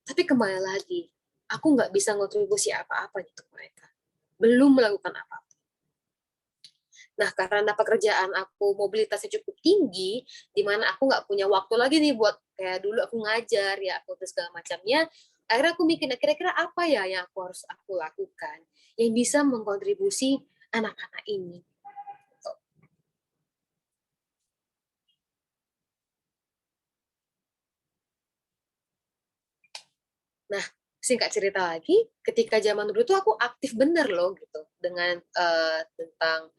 B: Tapi kembali lagi, aku nggak bisa kontribusi apa-apa untuk mereka. Belum melakukan apa-apa. Nah, karena pekerjaan aku mobilitasnya cukup tinggi, di mana aku nggak punya waktu lagi nih buat kayak dulu aku ngajar, ya aku terus segala macamnya, akhirnya aku mikir, kira-kira apa ya yang harus aku lakukan yang bisa mengkontribusi anak-anak ini. Nah, singkat cerita lagi, ketika zaman dulu tuh aku aktif bener loh gitu dengan tentang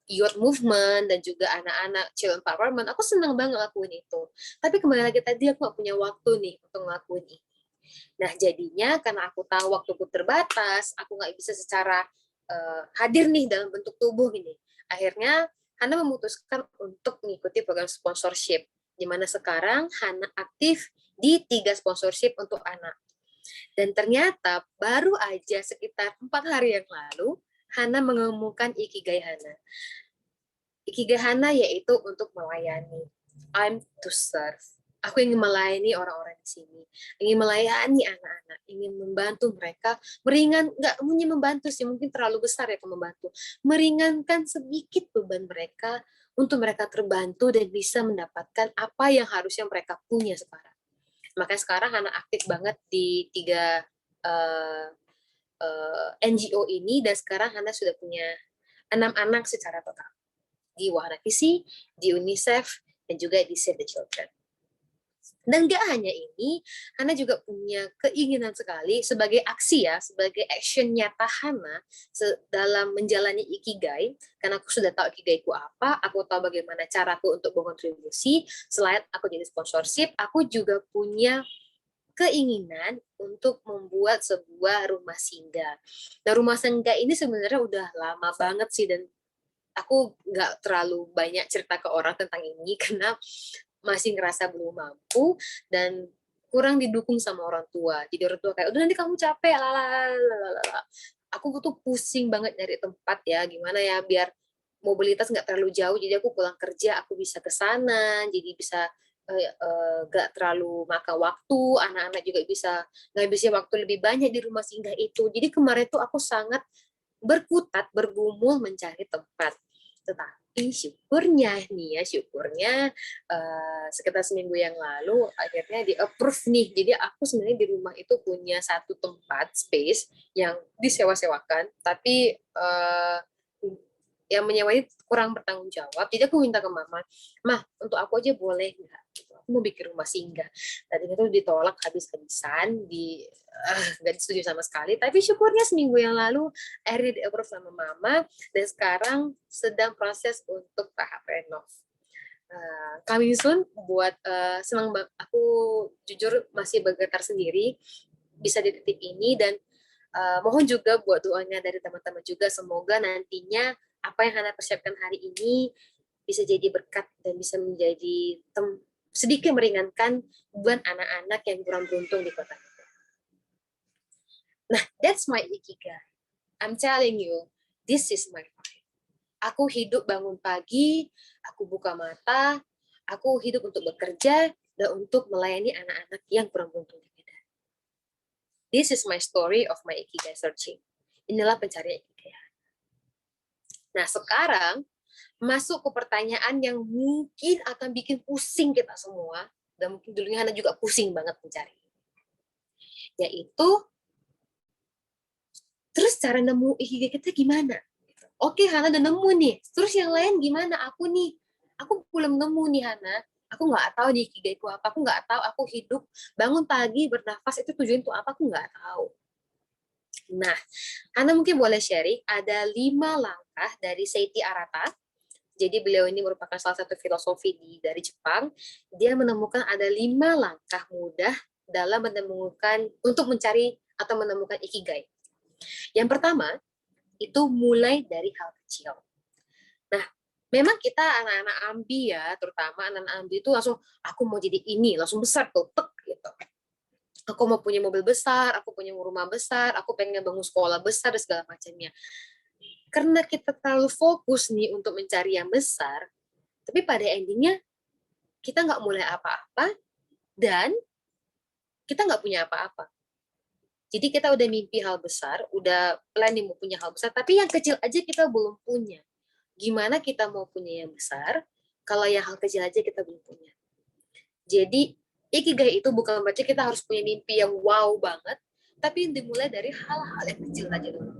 B: youth movement dan juga anak-anak child empowerment. Aku senang banget ngelakuin itu. Tapi kembali lagi tadi aku gak punya waktu nih untuk ngelakuin ini. Nah, jadinya karena aku tahu waktuku terbatas, aku nggak bisa secara hadir nih dalam bentuk tubuh gini. Akhirnya Hana memutuskan untuk mengikuti program sponsorship, di mana sekarang Hana aktif di 3 sponsorship untuk anak. Dan ternyata baru aja sekitar 4 hari yang lalu, Hana menemukan Ikigai Hana. Ikigai Hana yaitu untuk melayani. I'm to serve. Aku ingin melayani orang-orang di sini, ingin melayani anak-anak, ingin membantu mereka, nggak hanya membantu sih, mungkin terlalu besar ya membantu, meringankan sedikit beban mereka untuk mereka terbantu dan bisa mendapatkan apa yang harusnya mereka punya sekarang. Makanya sekarang Hana aktif banget di 3 NGO ini, dan sekarang Hana sudah punya 6 anak secara total di Wahana Kisi, di UNICEF, dan juga di Save the Children. Dan gak hanya ini, Hana juga punya keinginan sekali sebagai aksi ya, sebagai action nyata Hana dalam menjalani Ikigai, karena aku sudah tahu Ikigaiku apa, aku tahu bagaimana caraku untuk berkontribusi. Selain aku jadi sponsorship, aku juga punya keinginan untuk membuat sebuah rumah singgah. Nah, rumah singgah ini sebenarnya udah lama banget sih, dan aku nggak terlalu banyak cerita ke orang tentang ini karena masih ngerasa belum mampu dan kurang didukung sama orang tua. Jadi orang tua kayak, udah nanti kamu capek, lalalala. Aku tuh pusing banget nyari tempat ya, gimana ya biar mobilitas nggak terlalu jauh. Jadi aku pulang kerja, aku bisa ke sana, jadi bisa nggak terlalu makan waktu, anak-anak juga bisa ngabisin waktu lebih banyak di rumah singgah itu. Jadi kemarin tuh aku sangat berkutat, bergumul mencari tempat. syukurnya nih ya, sekitar seminggu yang lalu akhirnya di approve nih. Jadi aku sebenarnya di rumah itu punya satu tempat space yang disewa-sewakan, tapi yang menyewanya kurang bertanggung jawab. Jadi aku minta ke mama, "Mah, untuk aku aja boleh nggak? Gitu. Aku mau bikin rumah singgah." Tadi itu ditolak habis-habisan, nggak disetujui sama sekali. Tapi syukurnya seminggu yang lalu akhirnya di-approve sama mama, dan sekarang sedang proses untuk tahap renov. Coming soon buat senang banget. Aku jujur masih bergetar sendiri bisa di titik ini, dan mohon juga buat doanya dari teman-teman juga, semoga nantinya apa yang Hana persiapkan hari ini bisa jadi berkat dan bisa menjadi sedikit meringankan beban anak-anak yang kurang beruntung di kota kita. Nah, that's my ikigai. I'm telling you, this is my life. Aku hidup bangun pagi, aku buka mata, aku hidup untuk bekerja dan untuk melayani anak-anak yang kurang beruntung di Medan. This is my story of my ikigai searching. Inilah pencarian ikigai. Nah, sekarang masuk ke pertanyaan yang mungkin akan bikin pusing kita semua, dan mungkin dulunya Hana juga pusing banget mencari. Yaitu, terus cara nemu ikigai kita gimana? Oke, Hana udah nemu nih. Terus yang lain gimana? Aku belum nemu nih, Hana. Aku nggak tahu nih ikigaiku apa. Aku nggak tahu aku hidup, bangun pagi, bernafas, itu tujuan itu apa, aku nggak tahu. Nah, Hana mungkin boleh sharing, ada 5 langkah dari Seiti Arata. Jadi beliau ini merupakan salah satu filosofi dari Jepang. Dia menemukan ada 5 langkah mudah dalam untuk mencari atau menemukan ikigai. Yang pertama, itu mulai dari hal kecil. Nah, memang kita anak-anak ambi ya, terutama anak-anak ambi itu langsung, aku mau jadi ini, langsung besar tuh, gitu. Aku mau punya mobil besar, aku punya rumah besar, aku pengen bangun sekolah besar, dan segala macamnya. Karena kita terlalu fokus nih untuk mencari yang besar, tapi pada endingnya kita nggak mulai apa-apa, dan kita nggak punya apa-apa. Jadi kita udah mimpi hal besar, udah planning mau punya hal besar, tapi yang kecil aja kita belum punya. Gimana kita mau punya yang besar, kalau yang hal kecil aja kita belum punya. Jadi, ikigai itu bukan berarti kita harus punya mimpi yang wow banget, tapi dimulai dari hal-hal yang kecil aja dulu.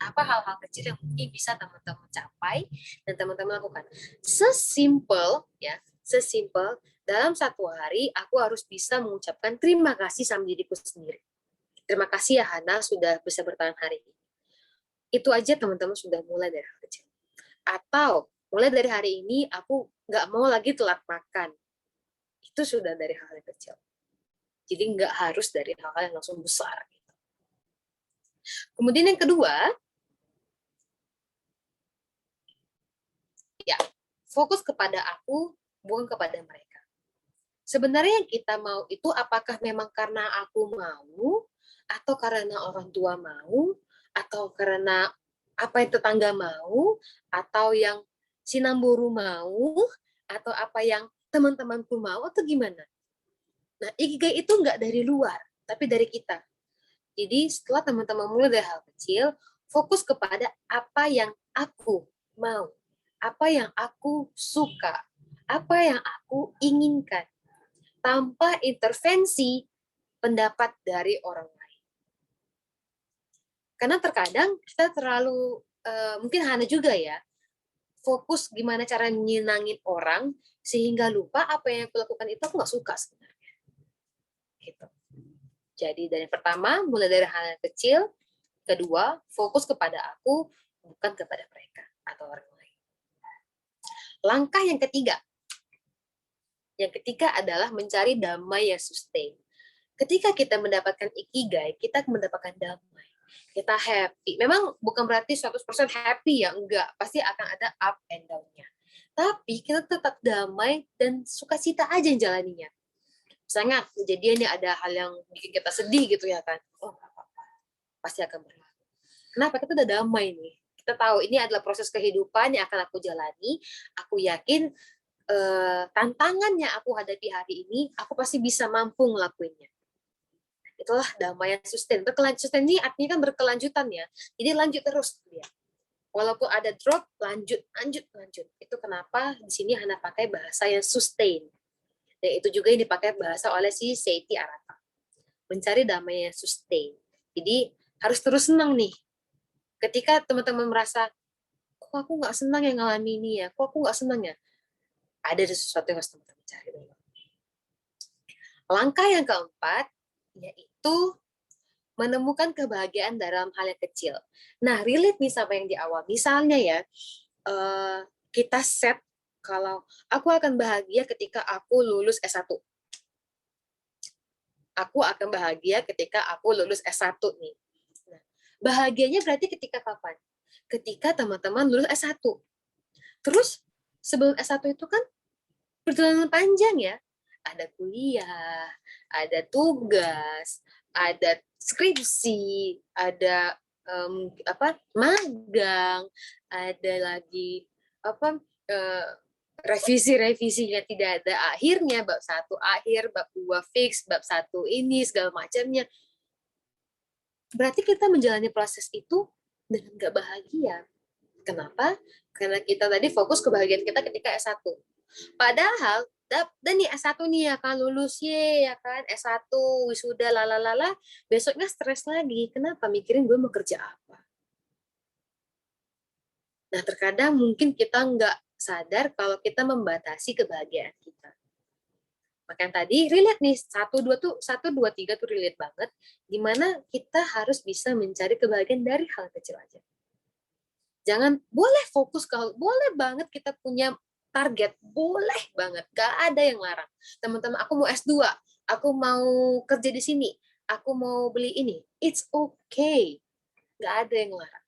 B: Apa hal-hal kecil yang mungkin bisa teman-teman capai dan teman-teman lakukan. Sesimpel dalam satu hari aku harus bisa mengucapkan terima kasih sama diriku sendiri. Terima kasih ya Hana sudah bisa bertahan hari ini. Itu aja teman-teman sudah mulai dari hal kecil. Atau mulai dari hari ini aku nggak mau lagi telat makan. Itu sudah dari hal yang kecil. Jadi nggak harus dari hal-hal yang langsung besar. Kemudian yang kedua, ya, fokus kepada aku, bukan kepada mereka. Sebenarnya yang kita mau itu apakah memang karena aku mau, atau karena orang tua mau, atau karena apa yang tetangga mau, atau yang sinamburu mau, atau apa yang teman-temanku mau, atau gimana? Nah, ikigai itu nggak dari luar, tapi dari kita. Jadi setelah teman-teman mulai dari hal kecil, fokus kepada apa yang aku mau, apa yang aku suka, apa yang aku inginkan, tanpa intervensi pendapat dari orang lain. Karena terkadang kita terlalu, mungkin Hana juga ya, fokus gimana cara menyenangin orang, sehingga lupa apa yang aku lakukan itu aku nggak suka sebenarnya. Gitu. Jadi dari pertama, mulai dari hal yang kecil. Kedua, fokus kepada aku, bukan kepada mereka atau orang lain. Langkah yang ketiga. Yang ketiga adalah mencari damai yang sustain. Ketika kita mendapatkan ikigai, kita mendapatkan damai. Kita happy. Memang bukan berarti 100% happy ya, enggak. Pasti akan ada up and down-nya. Tapi kita tetap damai dan sukacita aja yang jalaninya. Misalnya kejadiannya ada hal yang bikin kita sedih gitu ya kan. Oh, apa-apa. Pasti akan berlalu. Kenapa? Kita udah damai nih. Kita tahu ini adalah proses kehidupan yang akan aku jalani. Aku yakin tantangan yang aku hadapi hari ini, aku pasti bisa mampu ngelakuinnya. Itulah damai yang sustain. Sustain ini artinya kan berkelanjutan ya. Jadi lanjut terus dia. Walaupun ada drop, lanjut. Itu kenapa di sini Hana pakai bahasa yang sustain. Dan itu juga yang dipakai bahasa oleh si Seiti Arata. Mencari damai yang sustain. Jadi harus terus senang nih. Ketika teman-teman merasa, kok aku nggak senang yang ngalami ini ya, kok aku nggak senang ya, ada sesuatu yang harus teman-teman cari dulu. Langkah yang keempat, yaitu menemukan kebahagiaan dalam hal yang kecil. Nah, relate nih sama yang di awal. Misalnya ya, kita set kalau aku akan bahagia ketika aku lulus S1. Aku akan bahagia ketika aku lulus S1 nih. Nah, bahagianya berarti ketika kapan? Ketika teman-teman lulus S1. Terus sebelum S1 itu kan perjalanan panjang ya. Ada kuliah, ada tugas, ada skripsi, ada magang, ada lagi apa revisi-revisi yang tidak ada akhirnya, bab 1 akhir, bab 2 fix, bab 1 ini segala macamnya. Berarti kita menjalani proses itu dengan gak bahagia. Kenapa? Karena kita tadi fokus kebahagiaan kita ketika S1. Padahal dan nih S1 nih ya kan lulus ya kan S1 wisuda lalalala, besoknya stres lagi. Kenapa? Mikirin gue mau kerja apa. Nah, terkadang mungkin kita nggak sadar kalau kita membatasi kebahagiaan kita. Makanya tadi relate nih 1 2 3 tuh relate banget, dimana kita harus bisa mencari kebahagiaan dari hal kecil aja. Jangan boleh fokus kalau boleh banget kita punya target, boleh banget, gak ada yang larang. Teman-teman, aku mau S2, aku mau kerja di sini, aku mau beli ini, it's okay, gak ada yang larang.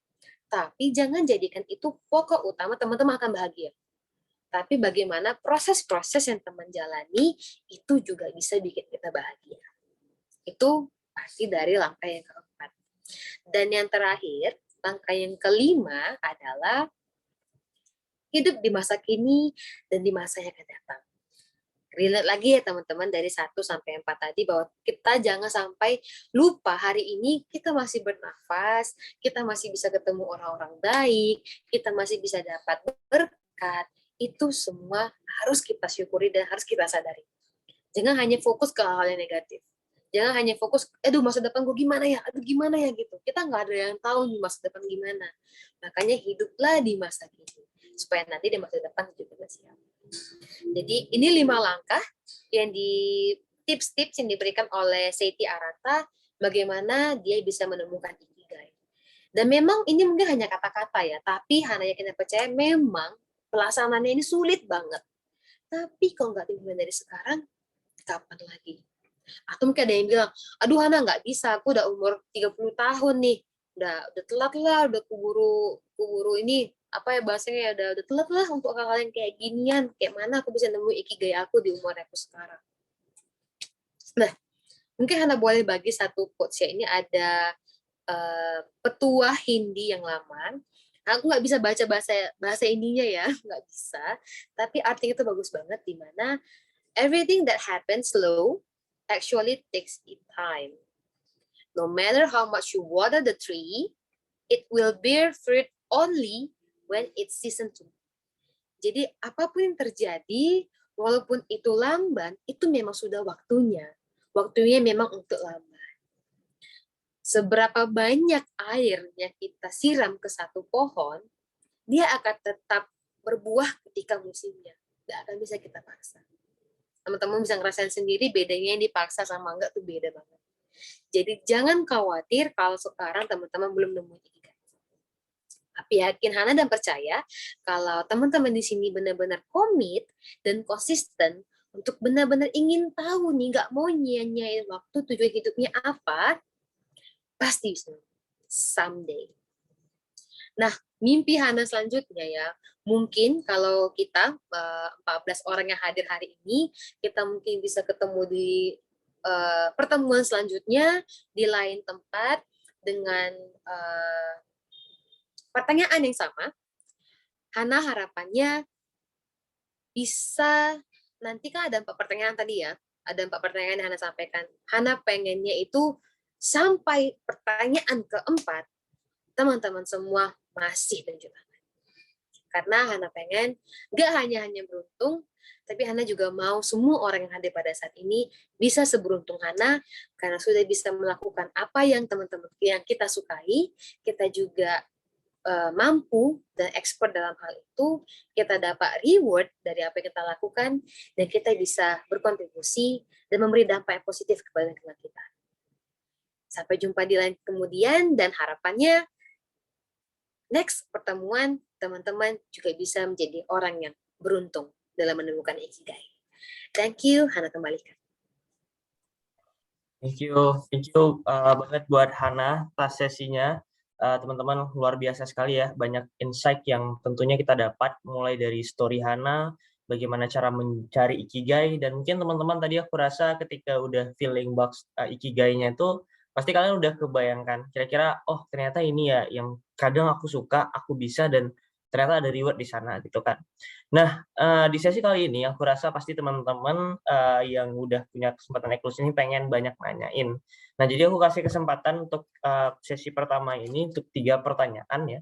B: Tapi jangan jadikan itu pokok utama teman-teman akan bahagia. Tapi bagaimana proses-proses yang teman jalani itu juga bisa bikin kita bahagia. Itu pasti dari langkah yang keempat. Dan yang terakhir, langkah yang kelima adalah hidup di masa kini dan di masa yang akan datang. Relate lagi ya teman-teman dari 1 sampai 4 tadi bahwa kita jangan sampai lupa hari ini kita masih bernafas, kita masih bisa ketemu orang-orang baik, kita masih bisa dapat berkat. Itu semua harus kita syukuri dan harus kita sadari. Jangan hanya fokus ke hal yang negatif. Jangan hanya fokus, aduh masa depan gue gimana ya, aduh gimana ya gitu. Kita nggak ada yang tahu masa depan gimana. Makanya hiduplah di masa kini supaya nanti di masa depan juga siap. Jadi ini 5 langkah yang di tips-tips yang diberikan oleh Seiti Arata bagaimana dia bisa menemukan ikigai. Dan memang ini mungkin hanya kata-kata ya, tapi Hana yakin dan percaya memang pelaksanaannya ini sulit banget. Tapi kalau nggak dimulai dari sekarang, kapan lagi? Atau mungkin ada yang bilang, aduh Hana nggak bisa, aku udah umur 30 tahun nih, udah telat lah, udah keburu ini apa ya bahasanya ya udah telat lah untuk hal-hal yang kayak ginian, kayak mana aku bisa nemu ikigai aku di umur aku sekarang. Nah, mungkin Hana boleh bagi satu quotes ya, ini ada petua Hindi yang lama. Aku nggak bisa baca bahasa Indinya ya, nggak bisa. Tapi artinya itu bagus banget, di mana everything that happens slow actually takes its time. No matter how much you water the tree, it will bear fruit only when it's season to. Jadi apapun yang terjadi, walaupun itu lamban, itu memang sudah waktunya. Waktunya memang untuk lamban. Seberapa banyak air yang kita siram ke satu pohon, dia akan tetap berbuah ketika musimnya. Nggak akan bisa kita paksa. Teman-teman bisa ngerasain sendiri bedanya yang dipaksa sama enggak tuh beda banget. Jadi jangan khawatir kalau sekarang teman-teman belum nemu ikigai. Tapi yakin Hana dan percaya kalau teman-teman di sini benar-benar komit dan konsisten untuk benar-benar ingin tahu nih, nggak mau nyanyain waktu tujuan hidupnya apa, pasti bisa someday. Nah, mimpi Hana selanjutnya ya, mungkin kalau kita 14 orang yang hadir hari ini, kita mungkin bisa ketemu di pertemuan selanjutnya di lain tempat dengan pertanyaan yang sama. Hana harapannya bisa, nanti kan ada 4 pertanyaan tadi ya, ada 4 pertanyaan yang Hana sampaikan. Hana pengennya itu sampai pertanyaan keempat, teman-teman semua masih tunjuk tangan. Karena Hana pengen nggak hanya beruntung, tapi Hana juga mau semua orang yang hadir pada saat ini bisa seberuntung Hana, karena sudah bisa melakukan apa yang teman-teman yang kita sukai, kita juga mampu dan expert dalam hal itu, kita dapat reward dari apa yang kita lakukan, dan kita bisa berkontribusi dan memberi dampak yang positif kepada lingkungan kita. Sampai jumpa di lain kemudian, dan harapannya next pertemuan teman-teman juga bisa menjadi orang yang beruntung dalam menemukan ikigai. Thank you, Hana kembalikan.
A: Thank you banget buat Hana atas sesinya. Teman-teman luar biasa sekali ya, banyak insight yang tentunya kita dapat mulai dari story Hana, bagaimana cara mencari ikigai, dan mungkin teman-teman tadi aku rasa ketika udah feeling box ikigainya itu pasti kalian udah kebayangkan kira-kira oh ternyata ini ya yang kadang aku suka, aku bisa, dan ternyata ada reward di sana gitu kan. Nah, di sesi kali ini aku rasa pasti teman-teman yang udah punya kesempatan eksklusif ini pengen banyak nanyain. Nah, jadi aku kasih kesempatan untuk sesi pertama ini untuk 3 pertanyaan ya.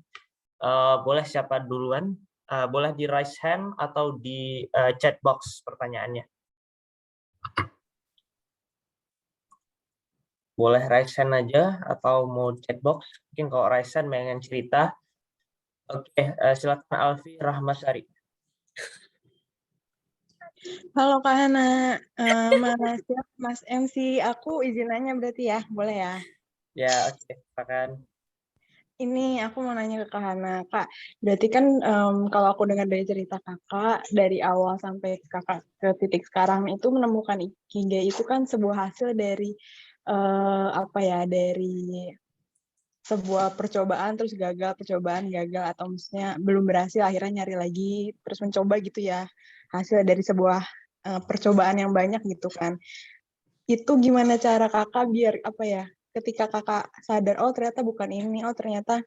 A: Boleh siapa duluan? Boleh di raise hand atau di chat box pertanyaannya. Boleh raise hand aja atau mau chat box. Mungkin kalau raise hand pengen cerita. Oke, silakan Alfi Rahmasari.
C: Halo Kak Hana, Mas MC, aku izin nanya berarti ya, boleh ya?
A: Ya, oke, silakan.
C: Ini aku mau nanya ke Kak Hana, Kak, berarti kan kalau aku dengar dari cerita Kakak, dari awal sampai Kakak ke titik sekarang itu menemukan Ikigai itu kan sebuah hasil dari, dari sebuah percobaan terus gagal, percobaan gagal, atau maksudnya belum berhasil akhirnya nyari lagi terus mencoba gitu ya, hasil dari sebuah percobaan yang banyak gitu kan. Itu gimana cara Kakak biar ketika Kakak sadar oh ternyata bukan ini, oh ternyata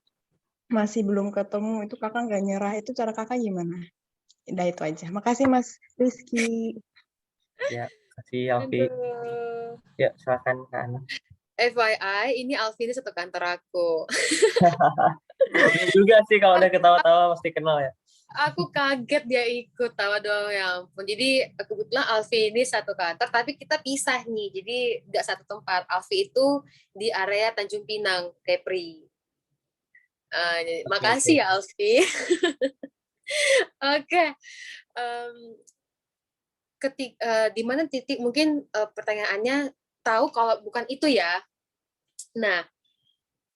C: masih belum ketemu, itu Kakak nggak nyerah, itu cara Kakak gimana? Udah itu aja. Makasih Mas Rizky.
A: Ya, kasih Alfi. Ya, silakan Kak Ana.
B: FYI, ini Alfi ini satu kantor aku.
A: Iya juga sih kalau udah ketawa-tawa pasti kenal ya.
B: Aku kaget dia ikut, tawa doang ya ampun. Jadi kebetulan Alfi ini satu kantor, tapi kita pisah nih. Jadi nggak satu tempat. Alfi itu di area Tanjung Pinang, Kepri. Makasih ya Alfi. Oke. Di mana titik mungkin pertanyaannya tahu kalau bukan itu ya. Nah,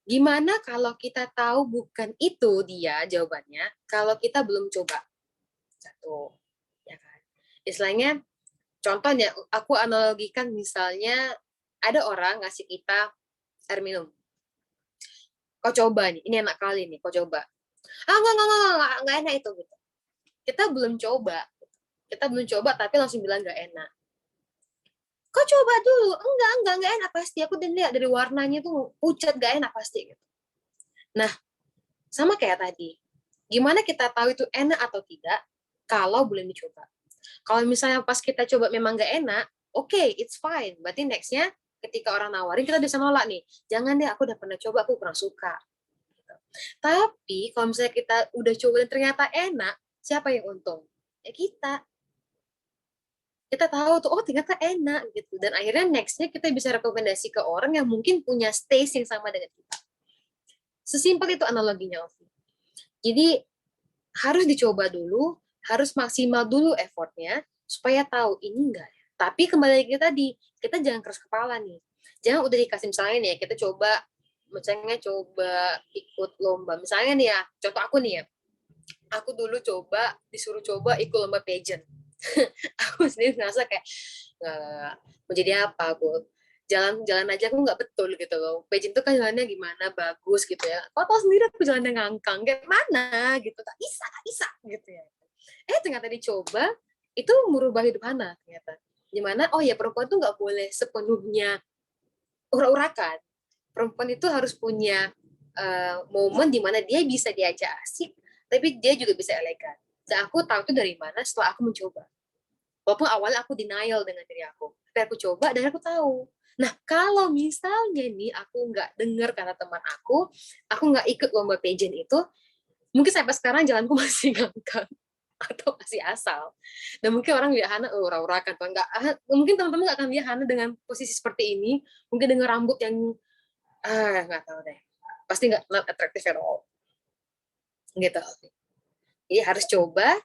B: gimana kalau kita tahu bukan itu dia jawabannya, kalau kita belum coba? Satu, ya kan? Istilahnya, contohnya, aku analogikan misalnya, ada orang ngasih kita air minum. Kau coba nih, ini enak kali nih, kau coba. Enggak enak itu. Gitu. Kita belum coba, tapi langsung bilang nggak enak. Kau coba dulu, enggak enak pasti. Aku udah lihat dari warnanya tuh pucat, nggak enak pasti. Gitu. Nah, sama kayak tadi. Gimana kita tahu itu enak atau tidak kalau belum dicoba? Kalau misalnya pas kita coba memang nggak enak, oke, it's fine. Berarti nextnya ketika orang nawarin kita bisa nolak nih. Jangan deh, aku udah pernah coba, aku kurang suka. Gitu. Tapi kalau misalnya kita udah coba dan ternyata enak, siapa yang untung? Ya kita. Kita tahu tuh, oh ternyata enak gitu. Dan akhirnya nextnya kita bisa rekomendasi ke orang yang mungkin punya taste yang sama dengan kita. Sesimpel itu analoginya, Ovi. Jadi harus dicoba dulu, harus maksimal dulu effortnya, supaya tahu ini enggak. Tapi kembali lagi tadi, kita jangan keras kepala nih. Jangan udah dikasih misalnya nih ya, kita coba, misalnya coba ikut lomba. Misalnya nih ya, contoh aku nih ya, aku dulu disuruh coba ikut lomba pageant. Aku sendiri ngerasa kayak nggak mau jadi apa aku jalan aja aku nggak betul gitu loh. Pageant itu kan jalannya gimana bagus gitu ya. Kau tahu sendiri aku jalannya ngangkang kayak mana gitu, tak bisa gitu ya. Ternyata dicoba itu merubah hidup Hana ternyata. Gimana? Oh ya perempuan tuh nggak boleh sepenuhnya urak-urakan. Perempuan itu harus punya momen di mana dia bisa diajak asik, tapi dia juga bisa elegan. Dan aku tahu itu dari mana setelah aku mencoba. Walaupun awalnya aku denial dengan diri aku. Tapi aku coba dan aku tahu. Nah, kalau misalnya nih aku nggak dengar kata teman aku nggak ikut lomba pageant itu, mungkin sampai sekarang jalanku masih ngangkang atau masih asal. Dan mungkin orang lihat Hana, ura-urakan, enggak, mungkin teman-teman nggak akan lihat Hana dengan posisi seperti ini, mungkin dengan rambut yang nggak tahu deh, pasti nggak not attractive at all, gitu. Jadi harus coba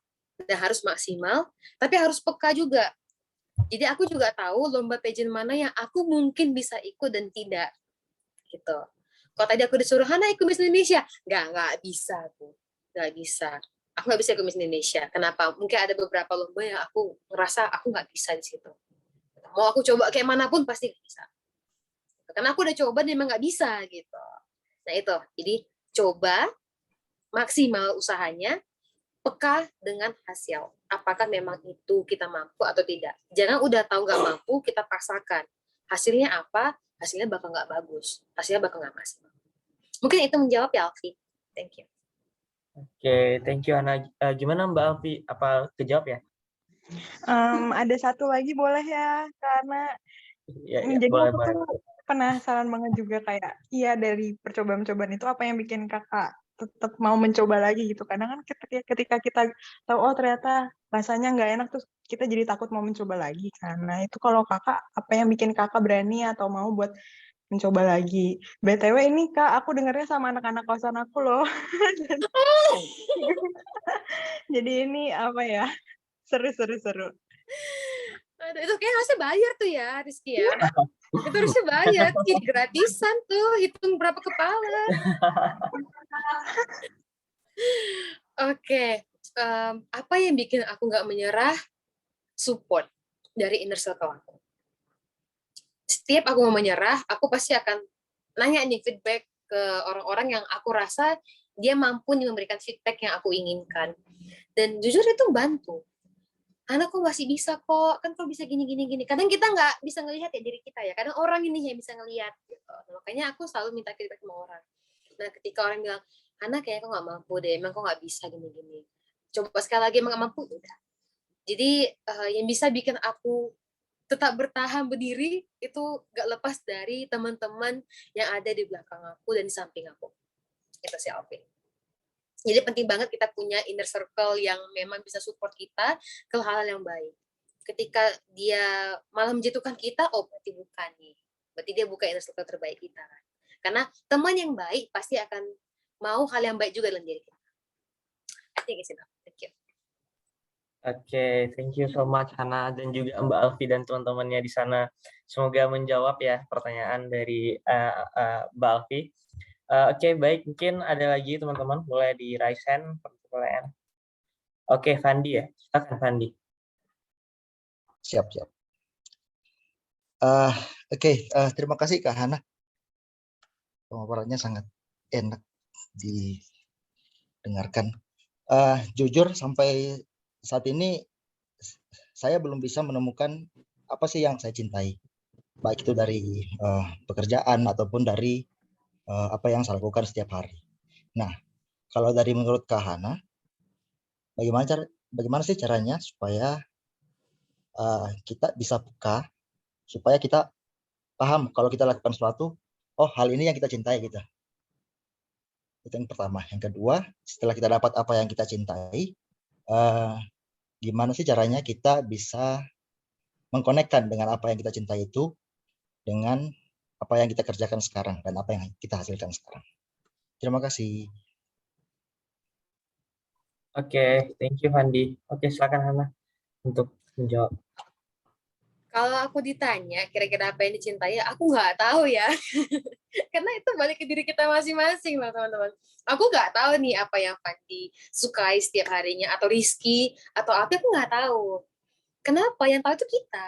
B: dan harus maksimal, tapi harus peka juga. Jadi aku juga tahu lomba pageant mana yang aku mungkin bisa ikut dan tidak, gitu. Kalau tadi aku disuruh Hana ikut Miss Indonesia, nggak bisa aku, nggak bisa. Aku nggak bisa ikut Miss Indonesia. Kenapa? Mungkin ada beberapa lomba yang aku ngerasa aku nggak bisa di situ. Mau aku coba kayak manapun pasti nggak bisa. Karena aku udah coba dan emang nggak bisa gitu. Nah itu, jadi coba maksimal usahanya, peka dengan hasil. Apakah memang itu kita mampu atau tidak. Jangan udah tahu nggak mampu, kita paksakan. Hasilnya apa? Hasilnya bakal nggak bagus. Hasilnya bakal nggak maksimal. Mungkin itu menjawab ya, Alfi. Thank you.
A: Oke, thank you Hana. Gimana Mbak Alfi? Apa kejawab ya?
C: Ada satu lagi boleh ya, karena
A: Ya,
C: jadi
A: boleh,
C: aku
A: boleh.
C: tuh penasaran banget juga kayak, iya dari percobaan-percobaan itu apa yang bikin kakak tetap mau mencoba lagi gitu. Kadang kan ketika kita tahu, oh ternyata rasanya nggak enak, terus kita jadi takut mau mencoba lagi. Karena itu kalau kakak, apa yang bikin kakak berani atau mau buat mencoba lagi. BTW ini Kak, aku dengarnya sama anak-anak kosan aku loh. Jadi ini apa ya, seru.
B: Aduh, itu kayak harusnya bayar tuh ya, Rizky ya. Itu harusnya bayar, jadi gratisan tuh, hitung berapa kepala. Oke, apa yang bikin aku nggak menyerah? Support dari inner circle aku. Setiap aku mau menyerah, aku pasti akan nanya nih feedback ke orang-orang yang aku rasa dia mampu nih memberikan feedback yang aku inginkan. Dan jujur itu bantu. Anak kok masih bisa kok, kan kok bisa gini. Kadang kita nggak bisa ngelihat ya diri kita ya, kadang orang ini yang bisa ngelihat gitu. Nah, makanya aku selalu minta feedback sama orang. Nah ketika orang bilang, anak kayaknya kok nggak mampu deh, emang kok nggak bisa gini. Coba sekali lagi emang nggak mampu, udah. Jadi yang bisa bikin aku tetap bertahan berdiri itu gak lepas dari teman-teman yang ada di belakang aku dan di samping aku. Itu sih Alvin. Jadi penting banget kita punya inner circle yang memang bisa support kita ke hal-hal yang baik. Ketika dia malah menjatuhkan kita, oh berarti bukan nih. Berarti dia bukan inner circle terbaik kita. Karena teman yang baik pasti akan mau hal yang baik juga dalam diri kita. I think it's enough. Thank you.
A: Oke, thank you so much Hana dan juga Mbak Alfi dan teman-temannya di sana. Semoga menjawab ya pertanyaan dari Mbak Alfi. Oke, baik. Mungkin ada lagi teman-teman, boleh di raise hand pertanyaan. Oke, Fandi ya. Silakan Fandi.
D: Siap. Terima kasih Kak Hana. Pemaparannya sangat enak didengarkan. Jujur sampai saat ini saya belum bisa menemukan apa sih yang saya cintai, baik itu dari pekerjaan ataupun dari apa yang saya lakukan setiap hari. Nah, kalau dari menurut Kak Hana, bagaimana sih caranya supaya kita bisa peka, supaya kita paham kalau kita lakukan sesuatu, oh hal ini yang kita cintai gitu. Itu yang pertama. Yang kedua, setelah kita dapat apa yang kita cintai, gimana sih caranya kita bisa mengkonekkan dengan apa yang kita cintai itu dengan apa yang kita kerjakan sekarang dan apa yang kita hasilkan sekarang. Terima kasih.
A: Oke, thank you Fandi. Oke, silakan Hana untuk menjawab.
B: Kalau aku ditanya kira-kira apa yang dicintai, aku nggak tahu ya. Karena itu balik ke diri kita masing-masing loh teman-teman. Aku nggak tahu nih apa yang Fandi sukai setiap harinya, atau Rizky, atau apa, aku nggak tahu. Kenapa? Yang tahu itu kita.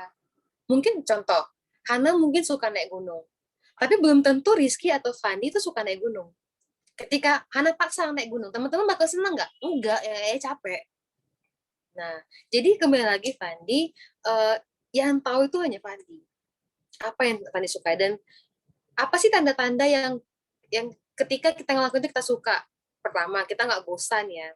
B: Mungkin contoh, Hana mungkin suka naik gunung. Tapi belum tentu Rizky atau Fandi itu suka naik gunung. Ketika Hana paksa naik gunung, teman-teman bakal senang nggak? Enggak, ya capek. Nah, jadi kembali lagi Fandi, yang tahu itu hanya Fandi. Apa yang Fandi suka, dan apa sih tanda-tanda yang ketika kita ngelakuin itu kita suka. Pertama, kita nggak bosan ya.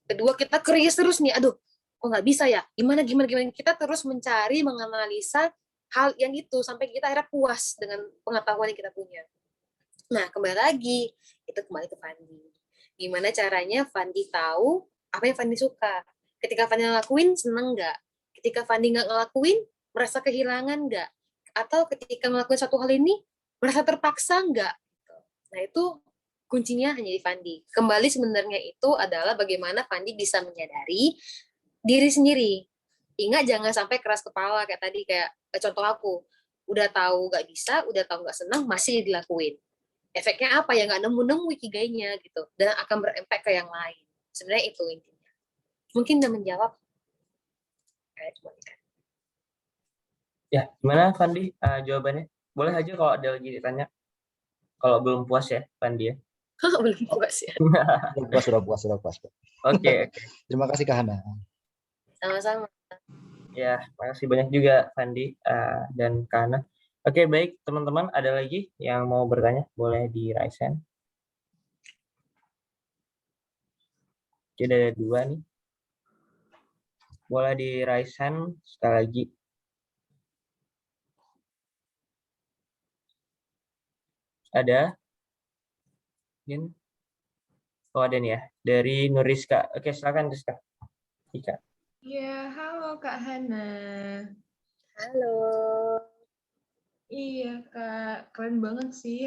B: Kedua, kita curious terus nih, aduh kok nggak bisa ya, gimana, kita terus mencari, menganalisa hal yang itu sampai kita akhirnya puas dengan pengetahuan yang kita punya. Nah, kembali lagi itu kembali ke Fandi, Gimana caranya Fandi tahu apa yang Fandi suka. Ketika Fandi ngelakuin, seneng nggak? Ketika Fandi nggak ngelakuin, merasa kehilangan nggak? Atau ketika ngelakuin satu hal ini, merasa terpaksa nggak? Nah, itu kuncinya hanya di Fandi. Kembali sebenarnya itu adalah bagaimana Fandi bisa menyadari diri sendiri. Ingat jangan sampai keras kepala kayak tadi, kayak contoh aku. Udah tahu nggak bisa, udah tahu nggak senang, masih dilakuin. Efeknya apa ya, nggak nemu-nemu ikigainya gitu, dan akan berefek ke yang lain. Sebenarnya itu intinya. Mungkin udah menjawab.
A: Ya, gimana Fandi jawabannya? Boleh aja kalau ada lagi ditanya. Kalau belum puas ya, Fandi ya.
B: Belum puas ya.
D: Sudah puas.
A: Oke.
D: Terima kasih Kak Hana.
B: Sama-sama.
A: Ya, makasih banyak juga Fandi dan Kak Hana. Oke, baik teman-teman, ada lagi yang mau bertanya? Boleh di raise hand. Oke, ada 2 nih. Boleh di raise hand sekali lagi. Ada? Mungkin. Oh, ada nih ya. Dari Nuriska. Oke, silakan Rizka. Ika.
E: Iya, halo Kak Hana.
B: Halo.
E: Iya Kak, keren banget sih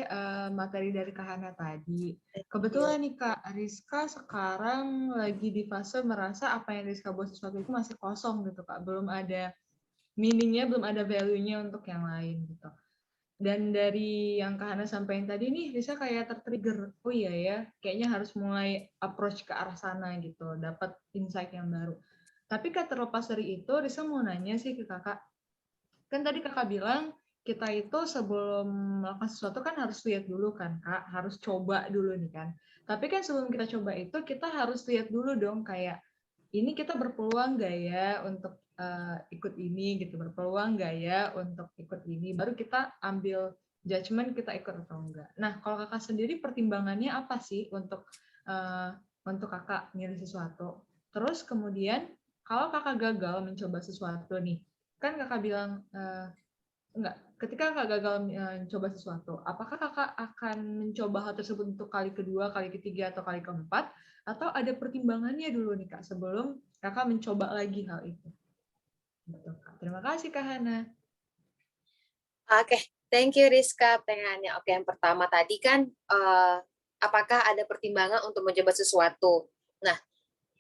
E: materi dari Kak Hana tadi. Kebetulan nih Kak, Rizka sekarang lagi di fase merasa apa yang Rizka buat sesuatu itu masih kosong gitu Kak. Belum ada meaning-nya, belum ada value-nya untuk yang lain gitu. Dan dari yang Kak Hana sampaikan tadi nih, Rizka kayak tertrigger. Oh iya ya, kayaknya harus mulai approach ke arah sana gitu, dapat insight yang baru. Tapi Kak, terlepas dari itu, Rizka mau nanya sih ke Kakak. Kan tadi Kakak bilang, kita itu sebelum melakukan sesuatu kan harus lihat dulu kan Kak, harus coba dulu nih kan. Tapi kan sebelum kita coba itu kita harus lihat dulu dong kayak ini kita berpeluang nggak ya untuk ikut ini gitu, berpeluang nggak ya untuk ikut ini, baru kita ambil judgement kita ikut atau enggak. Nah kalau Kakak sendiri pertimbangannya apa sih untuk Kakak milih sesuatu? Terus kemudian kalau Kakak gagal mencoba sesuatu nih, kan Kakak bilang enggak, ketika Kakak gagal mencoba sesuatu, apakah Kakak akan mencoba hal tersebut untuk kali kedua, kali ketiga, atau kali keempat, atau ada pertimbangannya dulu nih Kak, sebelum Kakak mencoba lagi hal itu? Gitu, Kak. Terima kasih Kak Hana.
B: Oke, thank you Rizka pertanyaannya. Oke, yang pertama tadi kan apakah ada pertimbangan untuk mencoba sesuatu? Nah,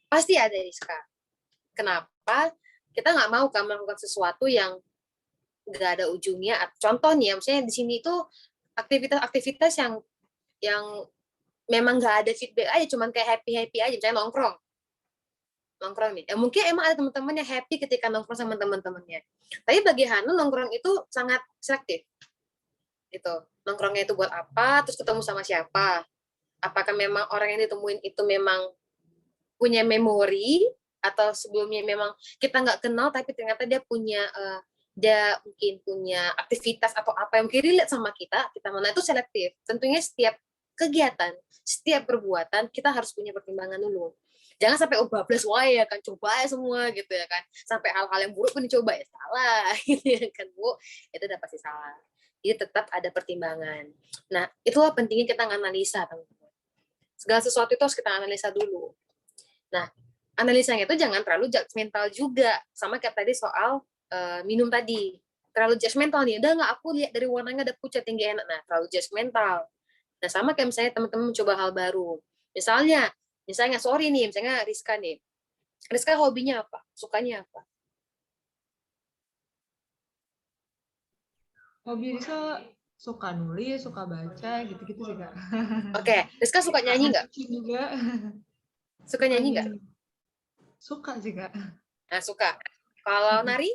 B: pasti ada Rizka. Kenapa? Kita nggak mau kan melakukan sesuatu yang nggak ada ujungnya. Contohnya, misalnya di sini itu aktivitas-aktivitas yang memang nggak ada feedback aja, cuman kayak happy aja, misalnya nongkrong nih. Ya, mungkin emang ada teman-teman yang happy ketika nongkrong sama teman-temannya. Tapi bagi Hana nongkrong itu sangat selektif. Gitu. Nongkrongnya itu buat apa? Terus ketemu sama siapa? Apakah memang orang yang ditemuin itu memang punya memori, atau sebelumnya memang kita nggak kenal tapi ternyata dia punya dia mungkin punya aktivitas atau apa yang mungkin relate sama kita mana itu selektif. Tentunya setiap kegiatan, setiap perbuatan kita harus punya pertimbangan dulu. Jangan sampai bablas wae ya kan, coba ya semua gitu ya kan. Sampai hal-hal yang buruk pun dicoba ya salah gitu ya kan Bu. Itu udah pasti salah. Jadi tetap ada pertimbangan. Nah, itulah pentingnya kita nganalisa teman-teman. Segala sesuatu itu harus kita analisa dulu. Nah, analisanya itu jangan terlalu judgmental juga. Sama kayak tadi soal minum tadi. Terlalu judgmental nih. Udah nggak, aku lihat dari warnanya ada pucat tinggi enak. Nah, terlalu judgmental. Nah, sama kayak misalnya teman-teman mencoba hal baru. Misalnya, sorry nih, misalnya Rizka nih. Rizka hobinya apa? Sukanya apa?
E: Hobi Rizka suka nulis, suka baca, gitu-gitu sih Kak.
B: Oke, Rizka suka nyanyi nggak?
E: Juga.
B: Suka nyanyi nggak?
E: Suka sih Kak.
B: Nah, suka. Kalau nari?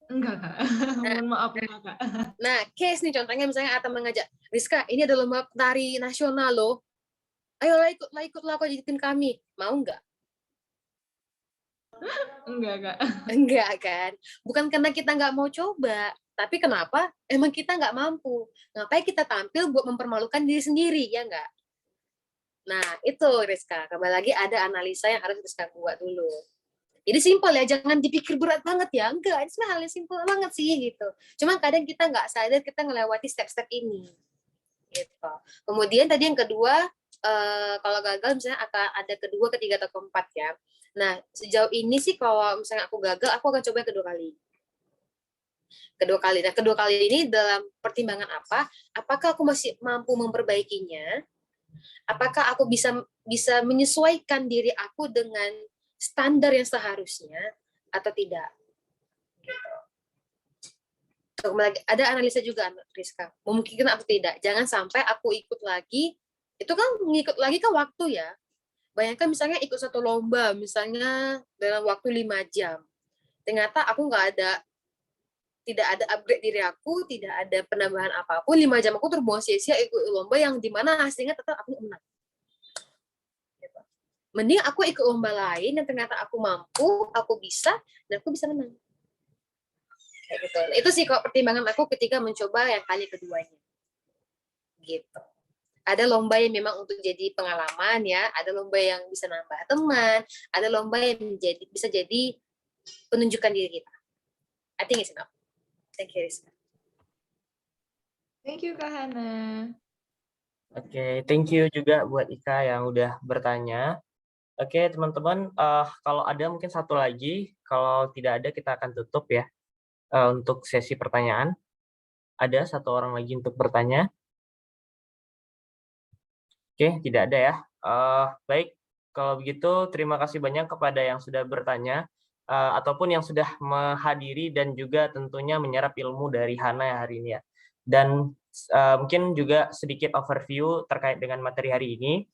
E: Enggak Kak. Mohon maaf enggak Kak.
B: Nah, case nih contohnya misalnya Atta mengajak, Rizka, ini ada lomba tari nasional loh. Ayolah ikutlah kau jadi tim kami. Mau nggak?
E: Enggak Kak.
B: Enggak kan? Bukan karena kita nggak mau coba, tapi kenapa? Emang kita nggak mampu. Ngapain kita tampil buat mempermalukan diri sendiri, ya nggak? Nah, itu Rizka. Kembali lagi ada analisa yang harus Rizka buat dulu. Jadi simpel ya, jangan dipikir berat banget ya. Enggak, ini sebenarnya hal yang simpel banget sih gitu. Cuma kadang kita nggak sadar kita ngelewati step-step ini. Gitu. Kemudian tadi yang kedua, kalau gagal misalnya akan ada kedua, ketiga, atau keempat ya. Nah, sejauh ini sih kalau misalnya aku gagal, aku akan coba yang kedua kali. Nah, kedua kali ini dalam pertimbangan apa? Apakah aku masih mampu memperbaikinya? Apakah aku bisa menyesuaikan diri aku dengan standar yang seharusnya atau tidak? Ada analisa juga, Rizka. Memungkinkan atau tidak. Jangan sampai aku ikut lagi, itu kan ngikut lagi kan waktu ya. Bayangkan misalnya ikut satu lomba, misalnya dalam waktu 5 jam. Ternyata aku tidak ada upgrade diri aku, tidak ada penambahan apapun, 5 jam aku terbuang sia-sia ikut lomba yang dimana hasilnya tetap aku menang. Mending aku ikut lomba lain yang ternyata aku mampu, aku bisa, dan aku bisa menang. Kayak gitu. Itu sih kok pertimbangan aku ketika mencoba yang kali keduanya. Gitu. Ada lomba yang memang untuk jadi pengalaman ya, ada lomba yang bisa nambah teman, ada lomba yang bisa jadi penunjukan diri kita. I think it's enough. Thank you, Rizka.
E: Thank you, Kak Hana.
A: Oke, thank you juga buat Ika yang udah bertanya. Oke, teman-teman, kalau ada mungkin satu lagi, kalau tidak ada kita akan tutup ya untuk sesi pertanyaan. Ada satu orang lagi untuk bertanya? Oke, tidak ada ya. Baik, kalau begitu terima kasih banyak kepada yang sudah bertanya ataupun yang sudah menghadiri dan juga tentunya menyerap ilmu dari Hana hari ini ya. Dan mungkin juga sedikit overview terkait dengan materi hari ini,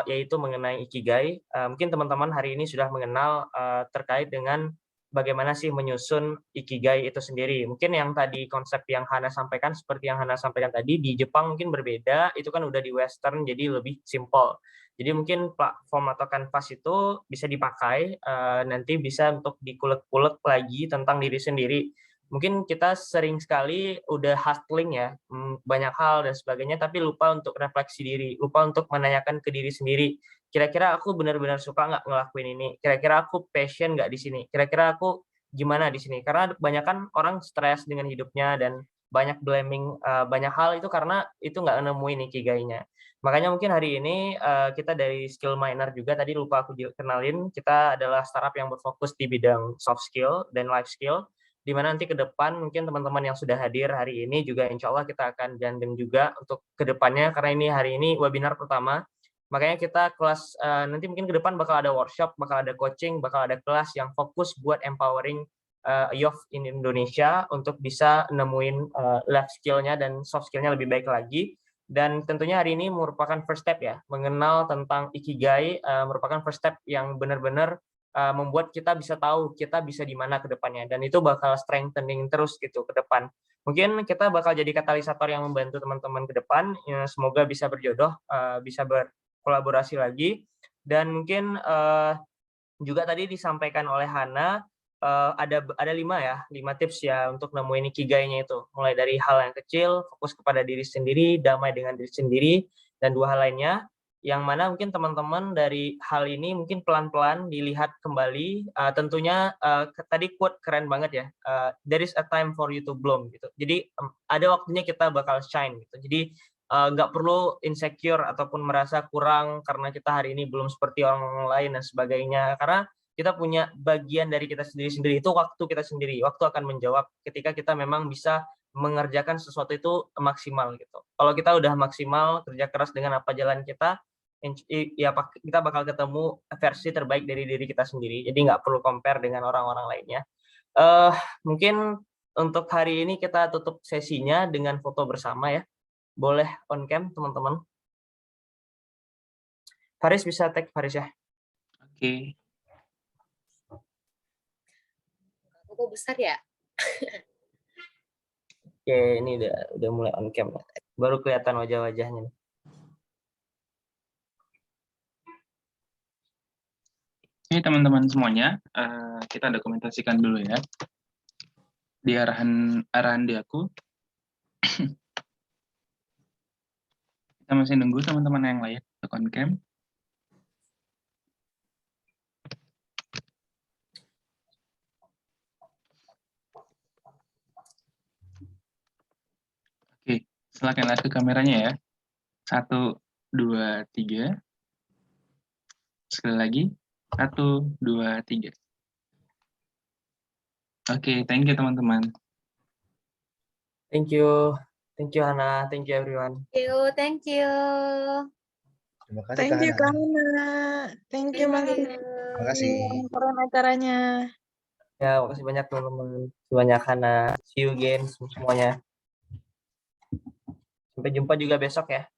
A: yaitu mengenai Ikigai. Mungkin teman-teman hari ini sudah mengenal terkait dengan bagaimana sih menyusun Ikigai itu sendiri. Mungkin yang tadi konsep yang Hana sampaikan, seperti yang Hana sampaikan tadi, di Jepang mungkin berbeda, itu kan udah di Western, jadi lebih simple. Jadi mungkin platform atau kanvas itu bisa dipakai, nanti bisa untuk dikulek-kulek lagi tentang diri sendiri. Mungkin kita sering sekali udah hustling ya, banyak hal dan sebagainya, tapi lupa untuk refleksi diri, lupa untuk menanyakan ke diri sendiri, kira-kira aku benar-benar suka nggak ngelakuin ini? Kira-kira aku passion nggak di sini? Kira-kira aku gimana di sini? Karena banyak kan orang stres dengan hidupnya dan banyak blaming banyak hal itu karena itu nggak nemuin ikigainya. Makanya mungkin hari ini kita dari Skill Miner juga tadi lupa aku kenalin, kita adalah startup yang berfokus di bidang soft skill dan life skill, di mana nanti ke depan mungkin teman-teman yang sudah hadir hari ini juga insya Allah kita akan gandeng juga untuk ke depannya, karena ini hari ini webinar pertama. Makanya kita kelas nanti mungkin ke depan bakal ada workshop, bakal ada coaching, bakal ada kelas yang fokus buat empowering youth in Indonesia untuk bisa nemuin life skill-nya dan soft skill-nya lebih baik lagi. Dan tentunya hari ini merupakan first step ya, mengenal tentang Ikigai merupakan first step yang benar-benar membuat kita bisa tahu kita bisa di mana ke depannya, dan itu bakal strengthening terus gitu ke depan. Mungkin kita bakal jadi katalisator yang membantu teman-teman ke depan, ya, semoga bisa berjodoh, bisa berkolaborasi lagi, dan mungkin juga tadi disampaikan oleh Hana, ada 5 tips ya untuk nemuin ikigainya itu, mulai dari hal yang kecil, fokus kepada diri sendiri, damai dengan diri sendiri, dan 2 hal lainnya, yang mana mungkin teman-teman dari hal ini mungkin pelan-pelan dilihat kembali, tentunya tadi quote keren banget ya, there is a time for you to bloom gitu. Jadi ada waktunya kita bakal shine gitu. Jadi nggak perlu insecure ataupun merasa kurang karena kita hari ini belum seperti orang lain dan sebagainya. Karena kita punya bagian dari kita sendiri-sendiri, itu waktu kita sendiri. Waktu akan menjawab ketika kita memang bisa mengerjakan sesuatu itu maksimal gitu. Kalau kita udah maksimal kerja keras dengan apa jalan kita, ya kita bakal ketemu versi terbaik dari diri kita sendiri. Jadi nggak perlu compare dengan orang-orang lainnya. Mungkin untuk hari ini kita tutup sesinya dengan foto bersama ya. Boleh on cam teman-teman. Faris bisa tag Faris ya.
F: Oke.
B: Foto besar ya?
A: Oke, ini udah mulai on cam. Baru kelihatan wajah-wajahnya.
F: Ini teman-teman semuanya, kita dokumentasikan dulu ya. Di arahan di aku. Kita masih nunggu teman-teman yang lain untuk on cam. Oke, silakan lihat ke kameranya ya. 1, 2, 3. Sekali lagi. 1, 2, 3. Oke, thank you teman-teman.
A: Thank you. Thank you, Hana. Thank you, everyone.
B: Thank you.
D: Terima kasih
C: Thank
D: Kak
C: you,
D: Hana.
C: Kana. Thank you, Mas.
D: Terima kasih.
C: Keren acaranya.
A: Ya, makasih banyak teman-teman. Makasih banyak, Hana. See you again semuanya. Sampai jumpa juga besok ya.